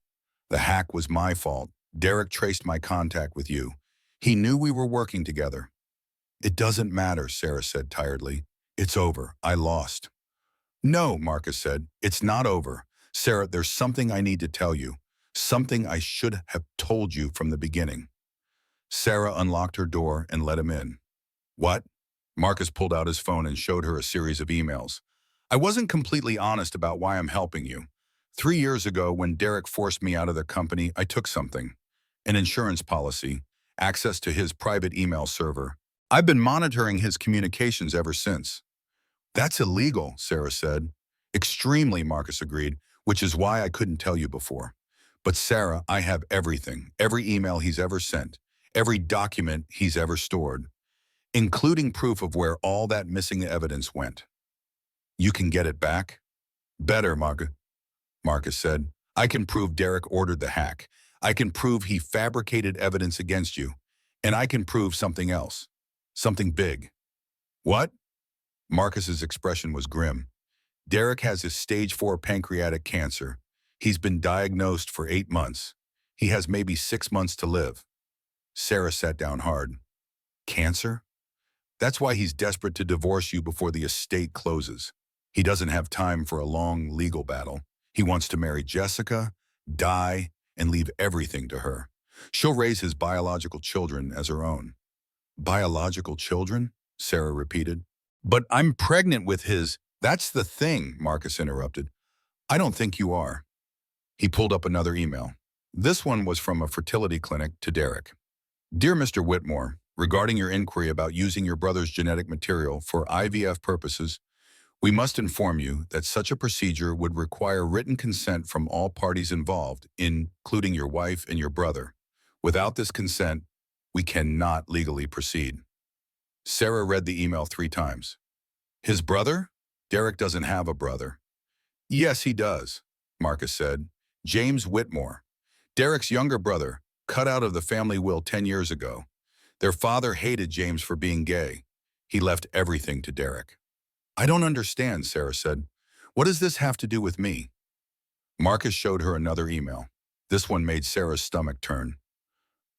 "The hack was my fault. Derek traced my contact with you. He knew we were working together." "It doesn't matter," Sarah said tiredly. "It's over. I lost." "No," Marcus said. "It's not over. Sarah, there's something I need to tell you. Something I should have told you from the beginning." Sarah unlocked her door and let him in. "What?" Marcus pulled out his phone and showed her a series of emails. "I wasn't completely honest about why I'm helping you. 3 years ago, when Derek forced me out of the company, I took something. An insurance policy, access to his private email server. I've been monitoring his communications ever since." "That's illegal," Sarah said. "Extremely," Marcus agreed, "which is why I couldn't tell you before. But Sarah, I have everything, every email he's ever sent, every document he's ever stored, including proof of where all that missing evidence went." "You can get it back?" "Better," Marcus said. "I can prove Derek ordered the hack. I can prove he fabricated evidence against you. And I can prove something else. Something big." "What?" Marcus's expression was grim. "Derek has his stage 4 pancreatic cancer. He's been diagnosed for 8 months. He has maybe 6 months to live." Sarah sat down hard. "Cancer? That's why he's desperate to divorce you before the estate closes. He doesn't have time for a long legal battle. He wants to marry Jessica, die, and leave everything to her. She'll raise his biological children as her own." "Biological children?" Sarah repeated. "But I'm pregnant with his—" "That's the thing," Marcus interrupted. "I don't think you are." He pulled up another email. This one was from a fertility clinic to Derek. Dear Mr. Whitmore, regarding your inquiry about using your brother's genetic material for IVF purposes, we must inform you that such a procedure would require written consent from all parties involved, including your wife and your brother. Without this consent, we cannot legally proceed. Sarah read the email 3 times. His brother? Derek doesn't have a brother. Yes, he does, Marcus said. James Whitmore, Derek's younger brother, cut out of the family will 10 years ago. Their father hated James for being gay. He left everything to Derek. I don't understand, Sarah said. What does this have to do with me? Marcus showed her another email. This one made Sarah's stomach turn.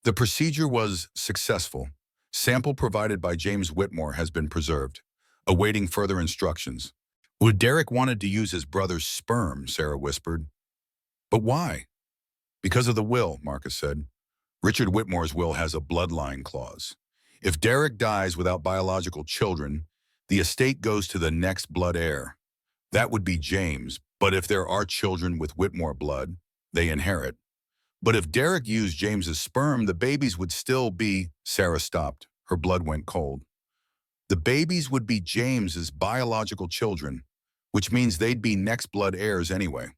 The procedure was successful. Sample provided by James Whitmore has been preserved, awaiting further instructions. Would Derek wanted to use his brother's sperm, Sarah whispered. But why? Because of the will, Marcus said. Richard Whitmore's will has a bloodline clause. If Derek dies without biological children, the estate goes to the next blood heir. That would be James, but if there are children with Whitmore blood, they inherit. But if Derek used James's sperm, the babies would still be... Sarah stopped. Her blood went cold. The babies would be James's biological children, which means they'd be next blood heirs anyway.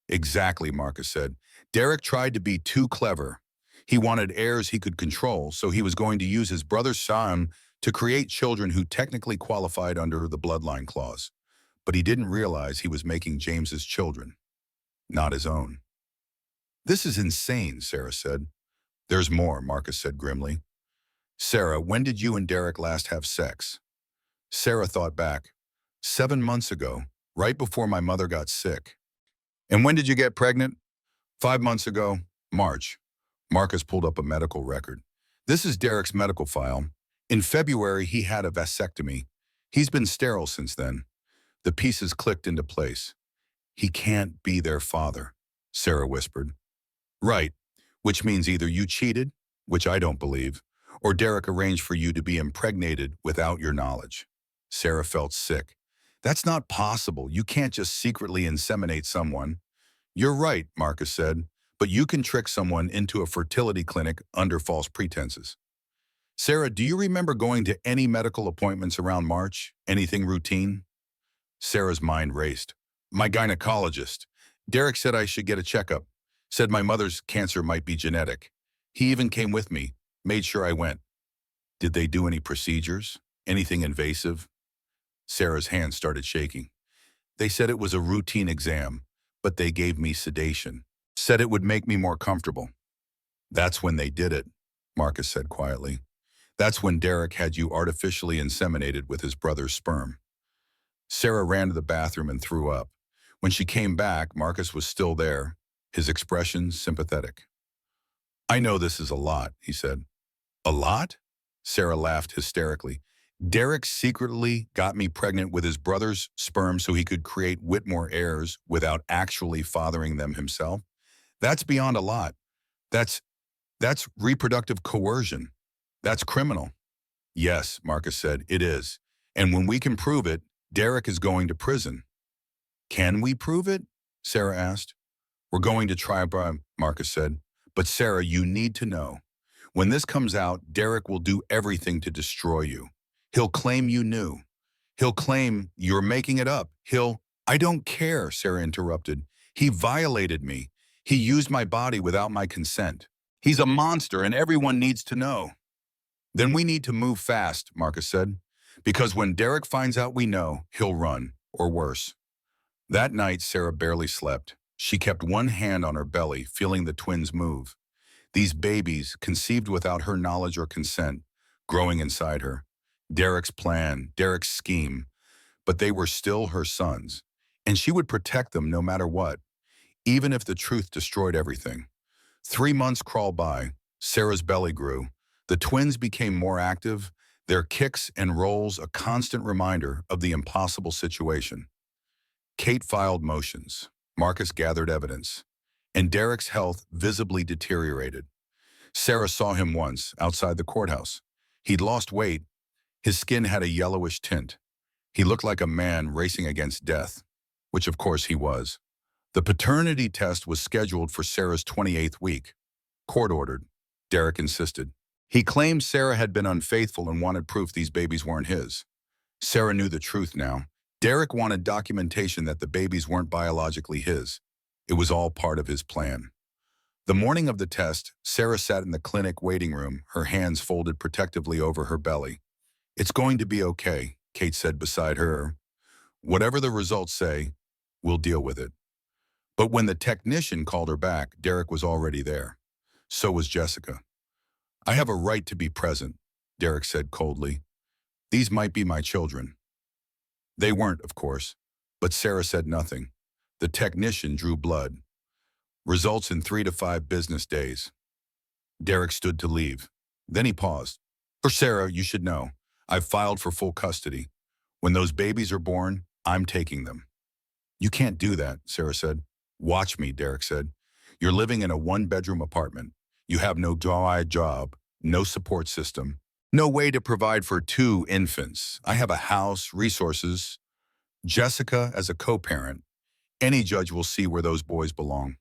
Exactly, Marcus said. Derek tried to be too clever. He wanted heirs he could control, so he was going to use his brother's son to create children who technically qualified under the bloodline clause. But he didn't realize he was making James's children, not his own. This is insane, Sarah said. There's more, Marcus said grimly. Sarah, when did you and Derek last have sex? Sarah thought back. 7 months ago, right before my mother got sick. And when did you get pregnant? 5 months ago, March. Marcus pulled up a medical record. This is Derek's medical file. In February, he had a vasectomy. He's been sterile since then. The pieces clicked into place. He can't be their father, Sarah whispered. Right, which means either you cheated, which I don't believe, or Derek arranged for you to be impregnated without your knowledge. Sarah felt sick. That's not possible. You can't just secretly inseminate someone. You're right, Marcus said, but you can trick someone into a fertility clinic under false pretenses. Sarah, do you remember going to any medical appointments around March? Anything routine? Sarah's mind raced. My gynecologist. Derek said I should get a checkup. Said my mother's cancer might be genetic. He even came with me, made sure I went. Did they do any procedures? Anything invasive? Sarah's hands started shaking. They said it was a routine exam, but they gave me sedation. Said it would make me more comfortable. That's when they did it, Marcus said quietly. That's when Derek had you artificially inseminated with his brother's sperm. Sarah ran to the bathroom and threw up. When she came back, Marcus was still there, his expression sympathetic. I know this is a lot, he said. A lot? Sarah laughed hysterically. Derek secretly got me pregnant with his brother's sperm so he could create Whitmore heirs without actually fathering them himself. That's beyond a lot. That's reproductive coercion. That's criminal. Yes, Marcus said, it is. And when we can prove it, Derek is going to prison. Can we prove it? Sarah asked. We're going to try, Marcus said. But Sarah, you need to know. When this comes out, Derek will do everything to destroy you. He'll claim you knew. He'll claim you're making it up. I don't care, Sarah interrupted. He violated me. He used my body without my consent. He's a monster and everyone needs to know. Then we need to move fast, Marcus said, because when Derek finds out we know, he'll run, or worse. That night, Sarah barely slept. She kept one hand on her belly, feeling the twins move. These babies, conceived without her knowledge or consent, growing inside her. Derek's plan, Derek's scheme, but they were still her sons, and she would protect them no matter what, even if the truth destroyed everything. 3 months crawled by. Sarah's belly grew. The twins became more active, their kicks and rolls a constant reminder of the impossible situation. Kate filed motions. Marcus gathered evidence, and Derek's health visibly deteriorated. Sarah saw him once outside the courthouse. He'd lost weight. His skin had a yellowish tint. He looked like a man racing against death, which of course he was. The paternity test was scheduled for Sarah's 28th week. Court-ordered, Derek insisted. He claimed Sarah had been unfaithful and wanted proof these babies weren't his. Sarah knew the truth now. Derek wanted documentation that the babies weren't biologically his. It was all part of his plan. The morning of the test, Sarah sat in the clinic waiting room, her hands folded protectively over her belly. "It's going to be okay," Kate said beside her. "Whatever the results say, we'll deal with it." But when the technician called her back, Derek was already there. So was Jessica. "I have a right to be present," Derek said coldly. "These might be my children." They weren't, of course, but Sarah said nothing. The technician drew blood. "Results in 3 to 5 business days." Derek stood to leave. Then he paused. "For Sarah, you should know, I've filed for full custody. When those babies are born, I'm taking them." "You can't do that," Sarah said. "Watch me," Derek said. "You're living in a 1-bedroom apartment. You have no job, no support system, no way to provide for 2 infants. I have a house, resources. Jessica as a co-parent. Any judge will see where those boys belong."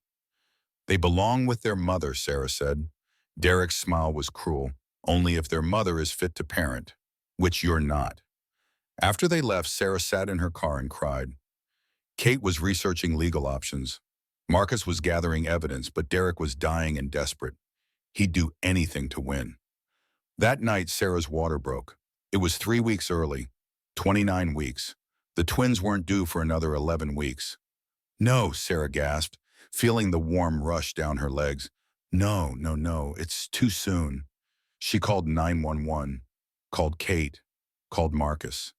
"They belong with their mother," Sarah said. Derek's smile was cruel. "Only if their mother is fit to parent, which you're not." After they left, Sarah sat in her car and cried. Kate was researching legal options. Marcus was gathering evidence, but Derek was dying and desperate. He'd do anything to win. That night, Sarah's water broke. It was 3 weeks early, 29 weeks. The twins weren't due for another 11 weeks. "No," Sarah gasped, feeling the warm rush down her legs. No, it's too soon." She called 911, called Kate, called Marcus.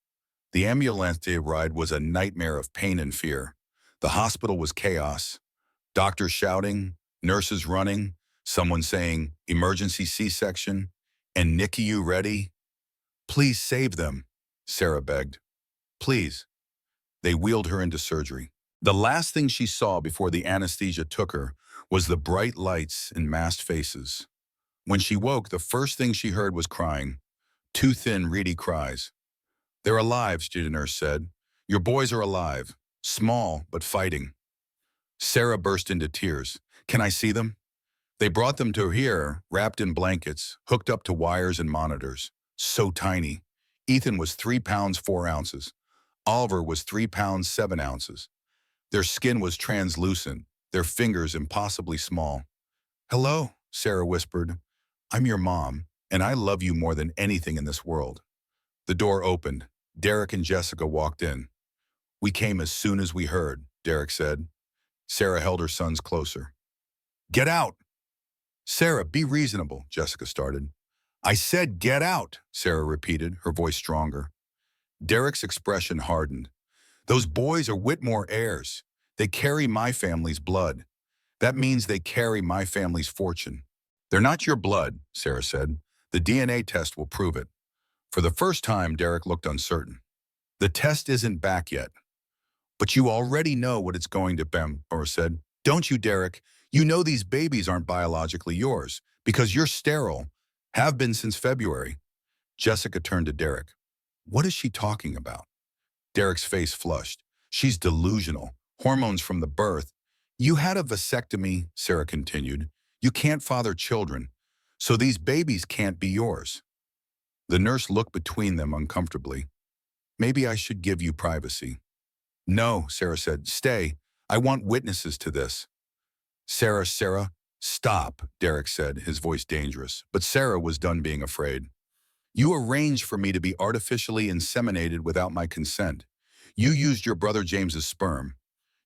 The ambulance ride was a nightmare of pain and fear. The hospital was chaos. Doctors shouting, nurses running, someone saying, "Emergency C-section," and "NICU ready?" "Please save them," Sarah begged. "Please." They wheeled her into surgery. The last thing she saw before the anesthesia took her was the bright lights and masked faces. When she woke, the first thing she heard was crying. 2 thin, reedy cries. "They're alive," the nurse said. "Your boys are alive. Small, but fighting." Sarah burst into tears. "Can I see them?" They brought them to here, wrapped in blankets, hooked up to wires and monitors. So tiny. Ethan was 3 pounds 4 ounces. Oliver was 3 pounds 7 ounces. Their skin was translucent, their fingers impossibly small. "Hello," Sarah whispered. "I'm your mom, and I love you more than anything in this world." The door opened. Derek and Jessica walked in. "We came as soon as we heard," Derek said. Sarah held her sons closer. "Get out!" "Sarah, be reasonable," Jessica started. "I said get out," Sarah repeated, her voice stronger. Derek's expression hardened. "Those boys are Whitmore heirs. They carry my family's blood. That means they carry my family's fortune." "They're not your blood," Sarah said. "The DNA test will prove it." For the first time, Derek looked uncertain. "The test isn't back yet." "But you already know what it's going to be," Sarah said. "Don't you, Derek? You know these babies aren't biologically yours because you're sterile, have been since February." Jessica turned to Derek. "What is she talking about?" Derek's face flushed. "She's delusional. Hormones from the birth." "You had a vasectomy," Sarah continued. "You can't father children, so these babies can't be yours." The nurse looked between them uncomfortably. "Maybe I should give you privacy." "No," Sarah said. "Stay. I want witnesses to this." Sarah, stop," Derek said, his voice dangerous. But Sarah was done being afraid. "You arranged for me to be artificially inseminated without my consent. You used your brother James's sperm.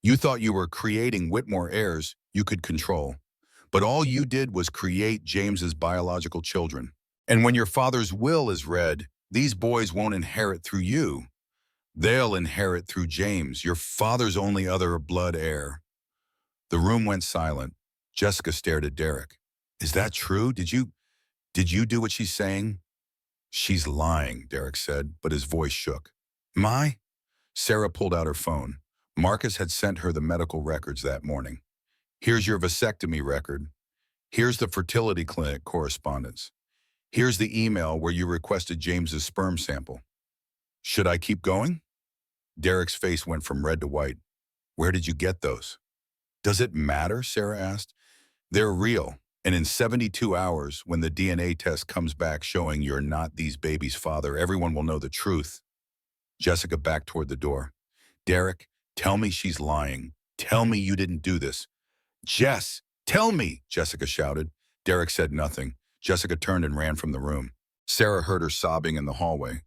You thought you were creating Whitmore heirs you could control. But all you did was create James's biological children. And when your father's will is read, these boys won't inherit through you. They'll inherit through James, your father's only other blood heir." The room went silent. Jessica stared at Derek. "Is that true? Did you do what she's saying?" "She's lying," Derek said, but his voice shook. "My?" Sarah pulled out her phone. Marcus had sent her the medical records that morning. "Here's your vasectomy record. Here's the fertility clinic correspondence. Here's the email where you requested James's sperm sample. Should I keep going?" Derek's face went from red to white. "Where did you get those?" Does it matter? Sarah asked. They're real. And in 72 hours, when the DNA test comes back showing you're not these babies' father, everyone will know the truth. Jessica backed toward the door. Derek, tell me she's lying. Tell me you didn't do this. Jess, tell me, Jessica shouted. Derek said nothing. Jessica turned and ran from the room. Sarah heard her sobbing in the hallway.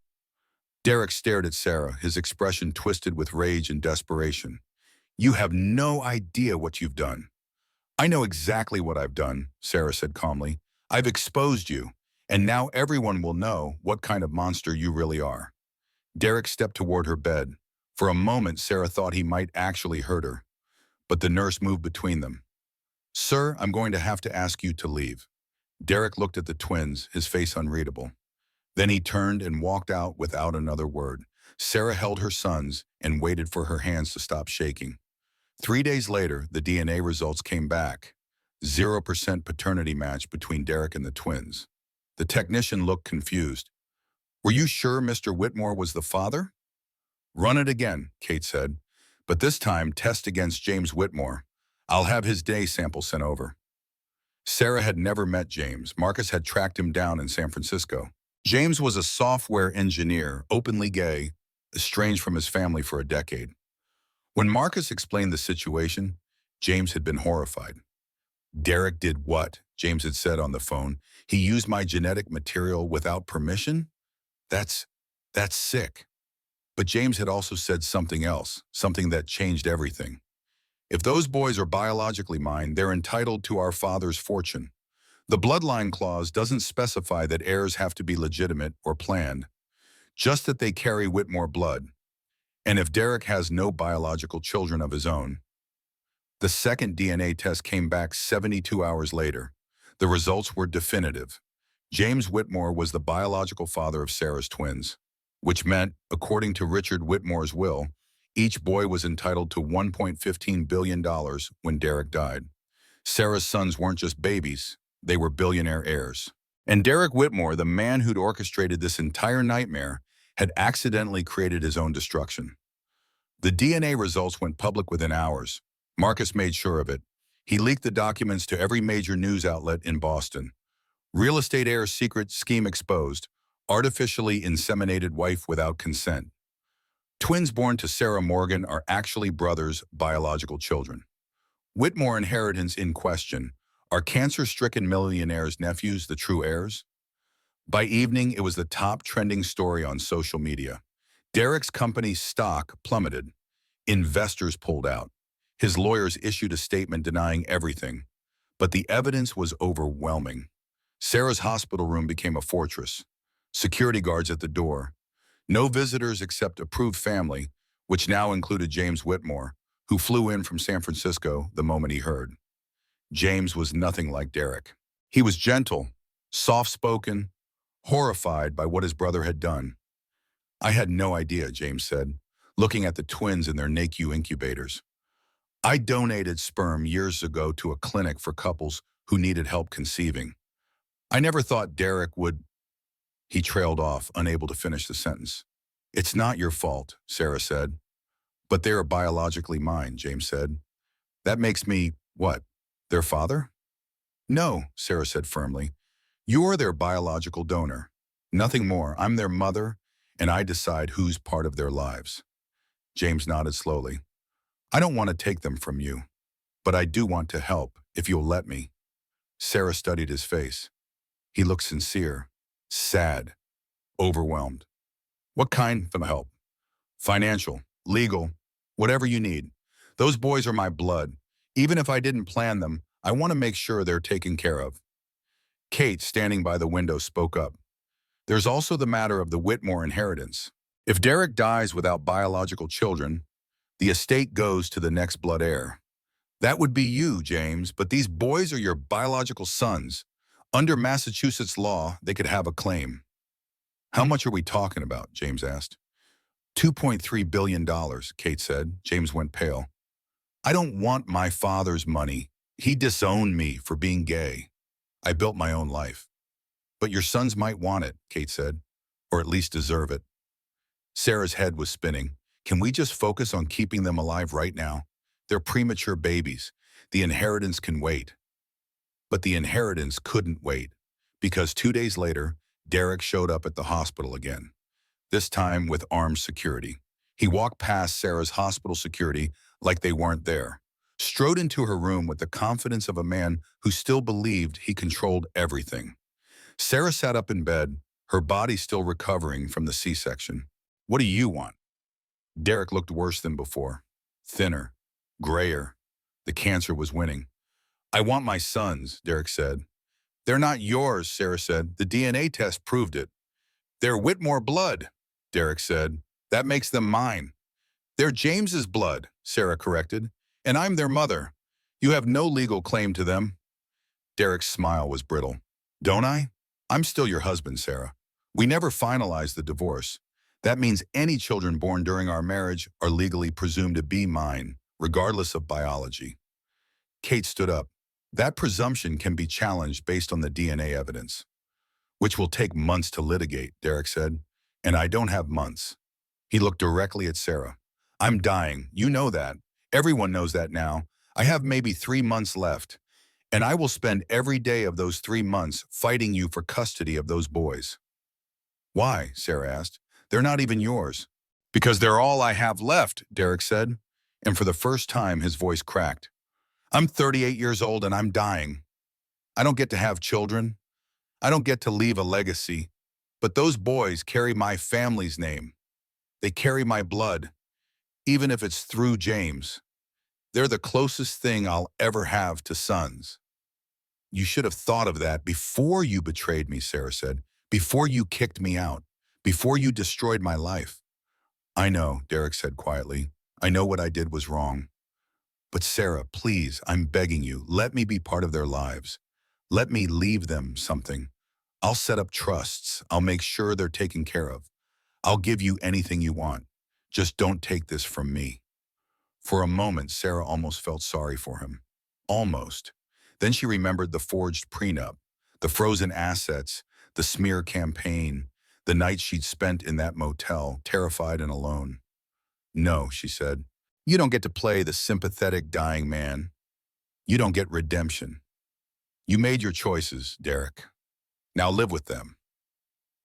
Derek stared at Sarah, his expression twisted with rage and desperation. You have no idea what you've done. I know exactly what I've done, Sarah said calmly. I've exposed you, and now everyone will know what kind of monster you really are. Derek stepped toward her bed. For a moment, Sarah thought he might actually hurt her, but the nurse moved between them. Sir, I'm going to have to ask you to leave. Derek looked at the twins, his face unreadable. Then he turned and walked out without another word. Sarah held her sons and waited for her hands to stop shaking. 3 days later, the DNA results came back. 0% paternity match between Derek and the twins. The technician looked confused. Were you sure Mr. Whitmore was the father? Run it again, Kate said. But this time, test against James Whitmore. I'll have his day sample sent over. Sarah had never met James. Marcus had tracked him down in San Francisco. James was a software engineer, openly gay, estranged from his family for a decade. When Marcus explained the situation, James had been horrified. Derek did what? James had said on the phone. He used my genetic material without permission? That's sick. But James had also said something else, something that changed everything. If those boys are biologically mine, they're entitled to our father's fortune. The bloodline clause doesn't specify that heirs have to be legitimate or planned, just that they carry Whitmore blood. And if Derek has no biological children of his own, the second DNA test came back 72 hours later. The results were definitive. James Whitmore was the biological father of Sarah's twins, which meant, according to Richard Whitmore's will, each boy was entitled to $1.15 billion when Derek died. Sarah's sons weren't just babies, they were billionaire heirs. And Derek Whitmore, the man who'd orchestrated this entire nightmare, had accidentally created his own destruction. The DNA results went public within hours. Marcus made sure of it. He leaked the documents to every major news outlet in Boston. Real estate heir's secret scheme exposed. Artificially inseminated wife without consent. Twins born to Sarah Morgan are actually brothers' biological children. Whitmore inheritance in question. Are cancer-stricken millionaire's nephews the true heirs? By evening, it was the top trending story on social media. Derek's company's stock plummeted. Investors pulled out. His lawyers issued a statement denying everything. But the evidence was overwhelming. Sarah's hospital room became a fortress. Security guards at the door. No visitors except approved family, which now included James Whitmore, who flew in from San Francisco the moment he heard. James was nothing like Derek. He was gentle, soft-spoken, horrified by what his brother had done. I had no idea, James said, looking at the twins in their NICU incubators. I donated sperm years ago to a clinic for couples who needed help conceiving. I never thought Derek would... He trailed off, unable to finish the sentence. It's not your fault, Sarah said. But they are biologically mine, James said. That makes me, what, their father? No, Sarah said firmly. You're their biological donor. Nothing more. I'm their mother, and I decide who's part of their lives. James nodded slowly. I don't want to take them from you, but I do want to help, if you'll let me. Sarah studied his face. He looked sincere, sad, overwhelmed. What kind of help? Financial, legal, whatever you need. Those boys are my blood. Even if I didn't plan them, I want to make sure they're taken care of. Kate, standing by the window, spoke up. There's also the matter of the Whitmore inheritance. If Derek dies without biological children, the estate goes to the next blood heir. That would be you, James, but these boys are your biological sons. Under Massachusetts law, they could have a claim. How much are we talking about? James asked. $2.3 billion, Kate said. James went pale. I don't want my father's money. He disowned me for being gay. I built my own life. But your sons might want it, Kate said, or at least deserve it. Sarah's head was spinning. Can we just focus on keeping them alive right now? They're premature babies. The inheritance can wait. But the inheritance couldn't wait, because 2 days later, Derek showed up at the hospital again, this time with armed security. He walked past Sarah's hospital security like they weren't there, strode into her room with the confidence of a man who still believed he controlled everything. Sarah sat up in bed, her body still recovering from the C-section. "What do you want?" Derek looked worse than before, thinner, grayer. The cancer was winning. "I want my sons," Derek said. "They're not yours," Sarah said. "The DNA test proved it." "They're Whitmore blood," Derek said. "That makes them mine." "They're James's blood," Sarah corrected. "And I'm their mother. You have no legal claim to them." Derek's smile was brittle. "Don't I? I'm still your husband, Sarah. We never finalized the divorce. That means any children born during our marriage are legally presumed to be mine, regardless of biology." Kate stood up. "That presumption can be challenged based on the DNA evidence, which will take months to litigate," Derek said. "And I don't have months." He looked directly at Sarah. "I'm dying. You know that. Everyone knows that now. I have maybe 3 months left, and I will spend every day of those 3 months fighting you for custody of those boys." "Why?" Sarah asked. "They're not even yours." "Because they're all I have left," Derek said, and for the first time his voice cracked. "I'm 38 years old and I'm dying. I don't get to have children. I don't get to leave a legacy. But those boys carry my family's name. They carry my blood, even if it's through James. They're the closest thing I'll ever have to sons." "You should have thought of that before you betrayed me," Sarah said. "Before you kicked me out. Before you destroyed my life." "I know," Derek said quietly. "I know what I did was wrong. But Sarah, please, I'm begging you, let me be part of their lives. Let me leave them something. I'll set up trusts. I'll make sure they're taken care of. I'll give you anything you want. Just don't take this from me." For a moment, Sarah almost felt sorry for him. Almost. Then she remembered the forged prenup, the frozen assets, the smear campaign, the nights she'd spent in that motel, terrified and alone. "No," she said. "You don't get to play the sympathetic dying man. You don't get redemption. You made your choices, Derek. Now live with them."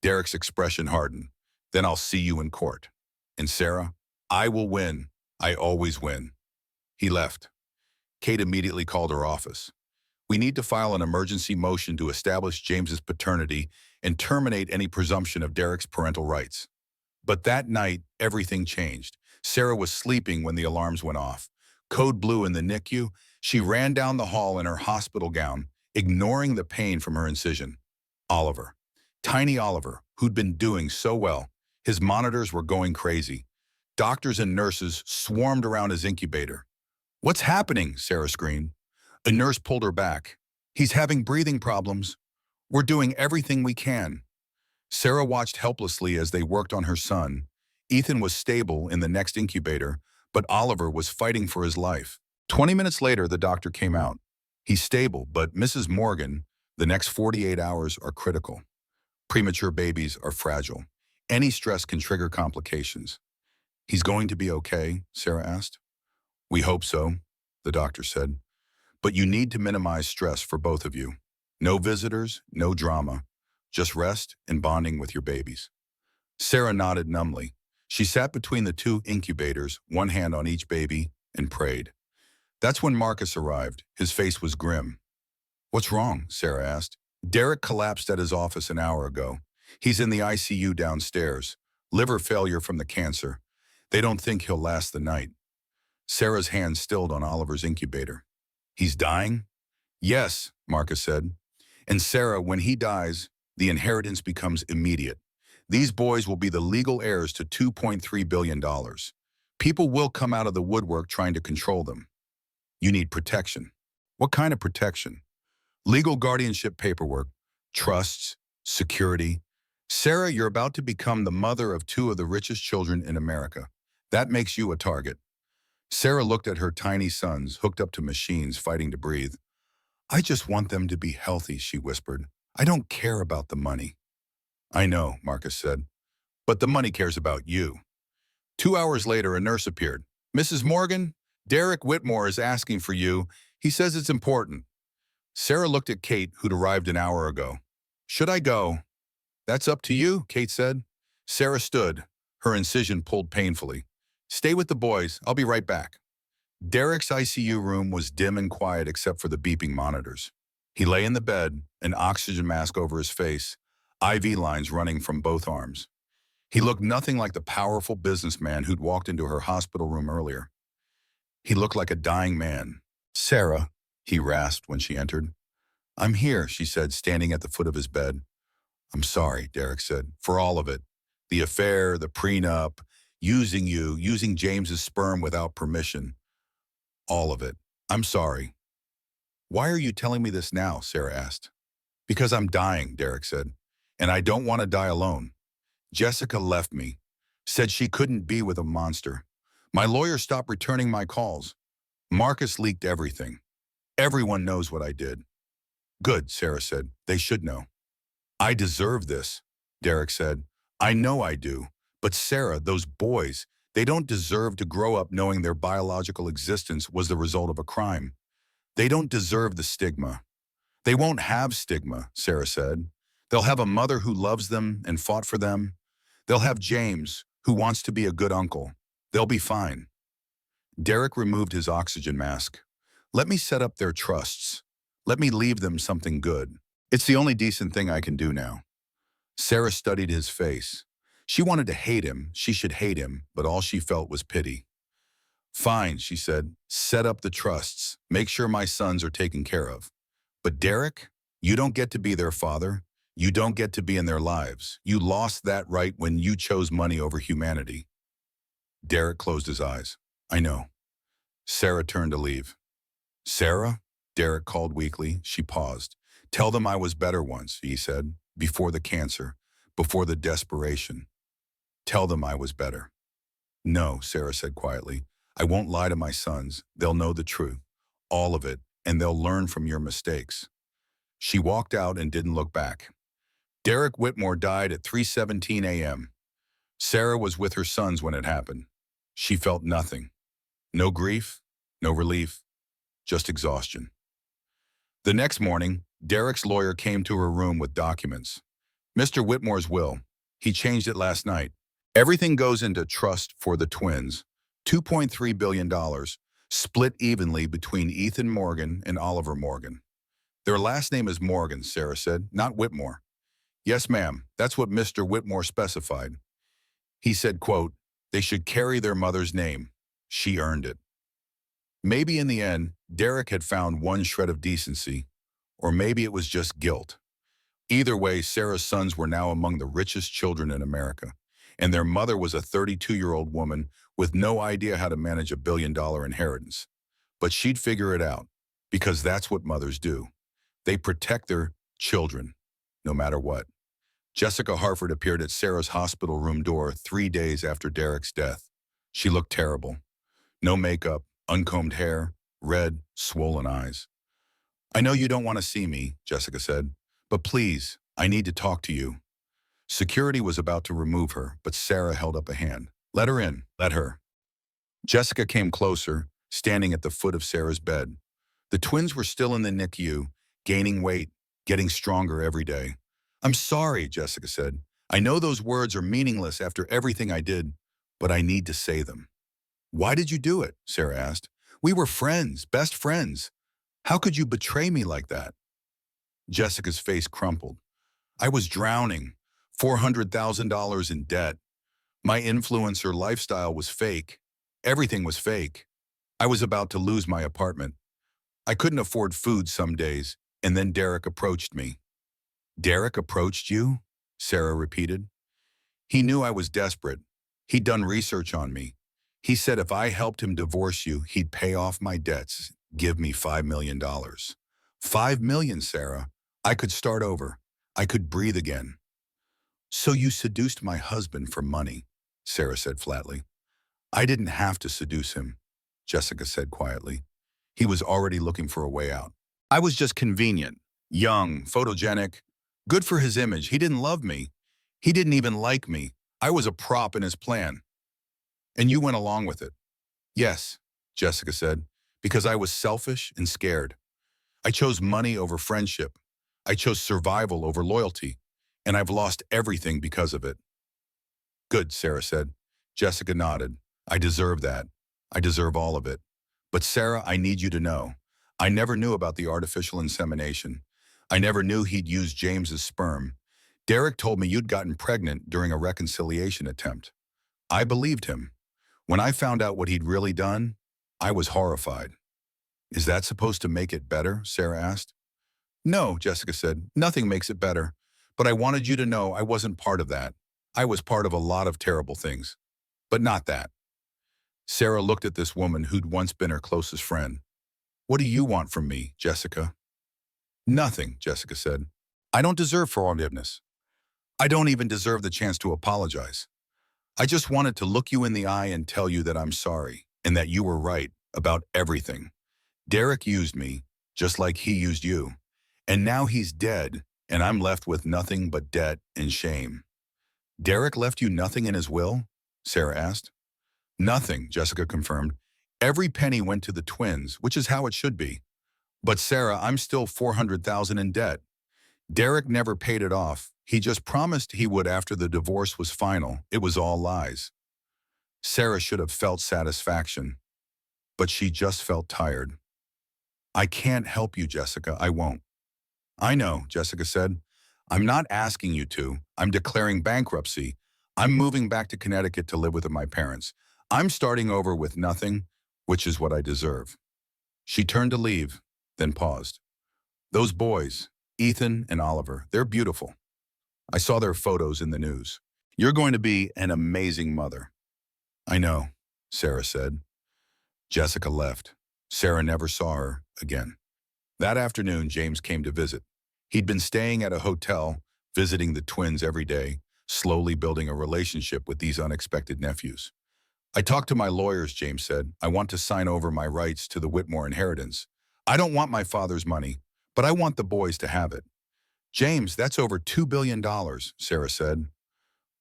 Derek's expression hardened. "Then I'll see you in court. And Sarah, I will win. I always win." He left. Kate immediately called her office. "We need to file an emergency motion to establish James's paternity and terminate any presumption of Derek's parental rights." But that night, everything changed. Sarah was sleeping when the alarms went off. Code blue in the NICU, she ran down the hall in her hospital gown, ignoring the pain from her incision. Oliver. Tiny Oliver, who'd been doing so well. His monitors were going crazy. Doctors and nurses swarmed around his incubator. "What's happening?" Sarah screamed. A nurse pulled her back. "He's having breathing problems. We're doing everything we can." Sarah watched helplessly as they worked on her son. Ethan was stable in the next incubator, but Oliver was fighting for his life. 20 minutes later, the doctor came out. "He's stable, but Mrs. Morgan, the next 48 hours are critical. Premature babies are fragile. Any stress can trigger complications." "He's going to be okay?" Sarah asked. "We hope so," the doctor said. "But you need to minimize stress for both of you. No visitors, no drama. Just rest and bonding with your babies." Sarah nodded numbly. She sat between the two incubators, one hand on each baby, and prayed. That's when Marcus arrived. His face was grim. "What's wrong?" Sarah asked. "Derek collapsed at his office an hour ago. He's in the ICU downstairs. Liver failure from the cancer. They don't think he'll last the night." Sarah's hand stilled on Oliver's incubator. "He's dying?" "Yes," Marcus said. "And Sarah, when he dies, the inheritance becomes immediate. These boys will be the legal heirs to $2.3 billion. People will come out of the woodwork trying to control them. You need protection." "What kind of protection?" "Legal guardianship paperwork, trusts, security. Sarah, you're about to become the mother of two of the richest children in America. That makes you a target." Sarah looked at her tiny sons, hooked up to machines, fighting to breathe. "I just want them to be healthy," she whispered. "I don't care about the money." "I know," Marcus said. "But the money cares about you." 2 hours later, a nurse appeared. "Mrs. Morgan, Derek Whitmore is asking for you. He says it's important. Sarah looked at Kate, who'd arrived an hour ago. Should I go? That's up to you, Kate said. Sarah stood, her incision pulled painfully. Stay with the boys, I'll be right back. Derek's ICU room was dim and quiet except for the beeping monitors. He lay in the bed, an oxygen mask over his face, IV lines running from both arms. He looked nothing like the powerful businessman who'd walked into her hospital room earlier. He looked like a dying man. Sarah, he rasped when she entered. I'm here, she said, standing at the foot of his bed. I'm sorry, Derek said, for all of it. The affair, the prenup, using you, using James's sperm without permission. All of it. I'm sorry. Why are you telling me this now? Sarah asked. Because I'm dying, Derek said, and I don't want to die alone. Jessica left me, said she couldn't be with a monster. My lawyer stopped returning my calls. Marcus leaked everything. Everyone knows what I did. Good, Sarah said. They should know. I deserve this, Derek said. I know I do. But Sarah, those boys, they don't deserve to grow up knowing their biological existence was the result of a crime. They don't deserve the stigma. They won't have stigma, Sarah said. They'll have a mother who loves them and fought for them. They'll have James, who wants to be a good uncle. They'll be fine. Derek removed his oxygen mask. Let me set up their trusts. Let me leave them something good. It's the only decent thing I can do now. Sarah studied his face. She wanted to hate him. She should hate him, but all she felt was pity. Fine, she said. Set up the trusts. Make sure my sons are taken care of. But Derek, you don't get to be their father. You don't get to be in their lives. You lost that right when you chose money over humanity. Derek closed his eyes. I know. Sarah turned to leave. Sarah? Derek called weakly. She paused. Tell them I was better once, he said, before the cancer, before the desperation. Tell them I was better. No, Sarah said quietly. I won't lie to my sons. They'll know the truth, all of it, and they'll learn from your mistakes. She walked out and didn't look back. Derek Whitmore died at 3:17 a.m. Sarah was with her sons when it happened. She felt nothing. No grief, no relief, just exhaustion. The next morning, Derek's lawyer came to her room with documents. Mr. Whitmore's will. He changed it last night. Everything goes into trust for the twins. $2.3 billion, split evenly between Ethan Morgan and Oliver Morgan. Their last name is Morgan, Sarah said, not Whitmore. Yes, ma'am, that's what Mr. Whitmore specified. He said, quote, they should carry their mother's name. She earned it. Maybe in the end, Derek had found one shred of decency, or maybe it was just guilt. Either way, Sarah's sons were now among the richest children in America, and their mother was a 32-year-old woman with no idea how to manage a billion-dollar inheritance. But she'd figure it out, because that's what mothers do. They protect their children, no matter what. Jessica Harford appeared at Sarah's hospital room door 3 days after Derek's death. She looked terrible. No makeup, uncombed hair, red, swollen eyes. I know you don't want to see me, Jessica said, but please, I need to talk to you. Security was about to remove her, but Sarah held up a hand. Let her in, let her. Jessica came closer, standing at the foot of Sarah's bed. The twins were still in the NICU, gaining weight, getting stronger every day. I'm sorry, Jessica said. I know those words are meaningless after everything I did, but I need to say them. Why did you do it? Sarah asked. We were friends, best friends. How could you betray me like that? Jessica's face crumpled. I was drowning, $400,000 in debt. My influencer lifestyle was fake. Everything was fake. I was about to lose my apartment. I couldn't afford food some days, and then Derek approached me. Derek approached you? Sarah repeated. He knew I was desperate. He'd done research on me. He said if I helped him divorce you, he'd pay off my debts, give me $5 million. $5 million, Sarah. I could start over. I could breathe again. So you seduced my husband for money, Sarah said flatly. I didn't have to seduce him, Jessica said quietly. He was already looking for a way out. I was just convenient, young, photogenic, good for his image. He didn't love me. He didn't even like me. I was a prop in his plan. And you went along with it. Yes, Jessica said, Because I was selfish and scared. I chose money over friendship. I chose survival over loyalty. And I've lost everything because of it. Good, Sarah said. Jessica nodded. I deserve that. I deserve all of it. But Sarah, I need you to know. I never knew about the artificial insemination. I never knew he'd used James's sperm. Derek told me you'd gotten pregnant during a reconciliation attempt. I believed him. When I found out what he'd really done, I was horrified. Is that supposed to make it better? Sarah asked. No, Jessica said. Nothing makes it better. But I wanted you to know I wasn't part of that. I was part of a lot of terrible things. But not that. Sarah looked at this woman who'd once been her closest friend. What do you want from me, Jessica? Nothing, Jessica said. I don't deserve forgiveness. I don't even deserve the chance to apologize. I just wanted to look you in the eye and tell you that I'm sorry and that you were right about everything. Derek used me, just like he used you. And now he's dead, and I'm left with nothing but debt and shame. Derek left you nothing in his will? Sarah asked. Nothing, Jessica confirmed. Every penny went to the twins, which is how it should be. But Sarah, I'm still $400,000 in debt. Derek never paid it off. He just promised he would after the divorce was final. It was all lies. Sarah should have felt satisfaction, but she just felt tired. I can't help you, Jessica. I won't. I know, Jessica said. I'm not asking you to. I'm declaring bankruptcy. I'm moving back to Connecticut to live with my parents. I'm starting over with nothing, which is what I deserve. She turned to leave, then paused. Those boys, Ethan and Oliver, they're beautiful. I saw their photos in the news. You're going to be an amazing mother. I know, Sarah said. Jessica left. Sarah never saw her again. That afternoon, James came to visit. He'd been staying at a hotel, visiting the twins every day, slowly building a relationship with these unexpected nephews. I talked to my lawyers, James said. I want to sign over my rights to the Whitmore inheritance. I don't want my father's money, but I want the boys to have it. James, that's over $2 billion, Sarah said.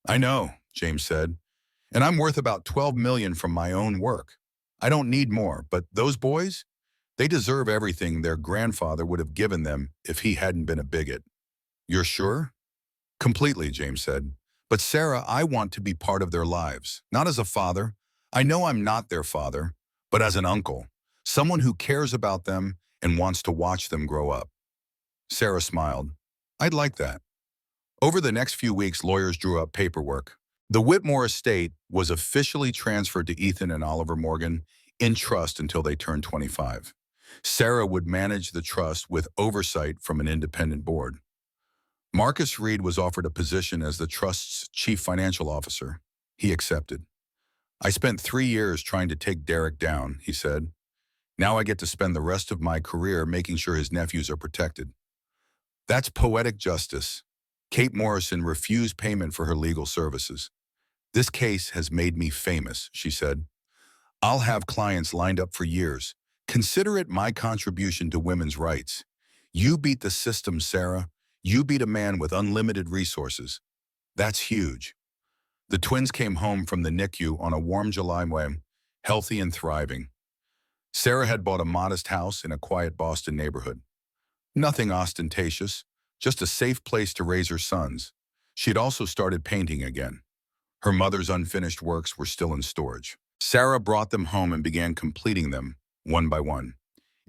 I know, James said, and I'm worth about $12 million from my own work. I don't need more, but those boys, they deserve everything their grandfather would have given them if he hadn't been a bigot. You're sure? Completely, James said. But Sarah, I want to be part of their lives, not as a father. I know I'm not their father, but as an uncle, someone who cares about them and wants to watch them grow up. Sarah smiled. I'd like that. Over the next few weeks, lawyers drew up paperwork. The Whitmore estate was officially transferred to Ethan and Oliver Morgan in trust until they turned 25. Sarah would manage the trust with oversight from an independent board. Marcus Reed was offered a position as the trust's chief financial officer. He accepted. I spent 3 years trying to take Derek down, he said. Now I get to spend the rest of my career making sure his nephews are protected. That's poetic justice. Kate Morrison refused payment for her legal services. This case has made me famous, she said. I'll have clients lined up for years. Consider it my contribution to women's rights. You beat the system, Sarah. You beat a man with unlimited resources. That's huge. The twins came home from the NICU on a warm July morning, healthy and thriving. Sarah had bought a modest house in a quiet Boston neighborhood. Nothing ostentatious, just a safe place to raise her sons. She had also started painting again. Her mother's unfinished works were still in storage. Sarah brought them home and began completing them, one by one.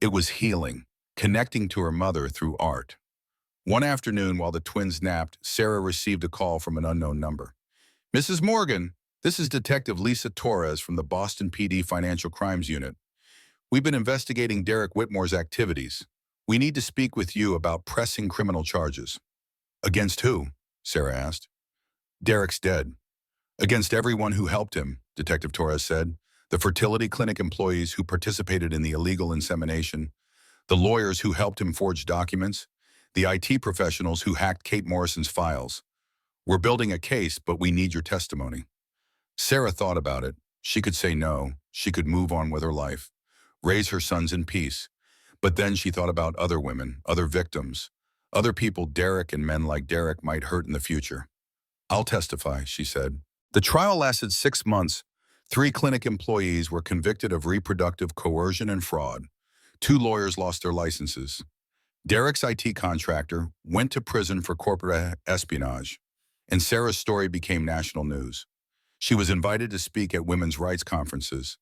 It was healing, connecting to her mother through art. One afternoon, while the twins napped, Sarah received a call from an unknown number. Mrs. Morgan, this is Detective Lisa Torres from the Boston PD Financial Crimes Unit. We've been investigating Derek Whitmore's activities. We need to speak with you about pressing criminal charges. Against who? Sarah asked. Derek's dead. Against everyone who helped him, Detective Torres said. The fertility clinic employees who participated in the illegal insemination, the lawyers who helped him forge documents, the IT professionals who hacked Kate Morrison's files. We're building a case, but we need your testimony. Sarah thought about it. She could say no. She could move on with her life, raise her sons in peace. But then she thought about other women, other victims, other people Derek and men like Derek might hurt in the future. I'll testify, she said. The trial lasted 6 months. 3 clinic employees were convicted of reproductive coercion and fraud. 2 lawyers lost their licenses. Derek's IT contractor went to prison for corporate espionage, and Sarah's story became national news. She was invited to speak at women's rights conferences,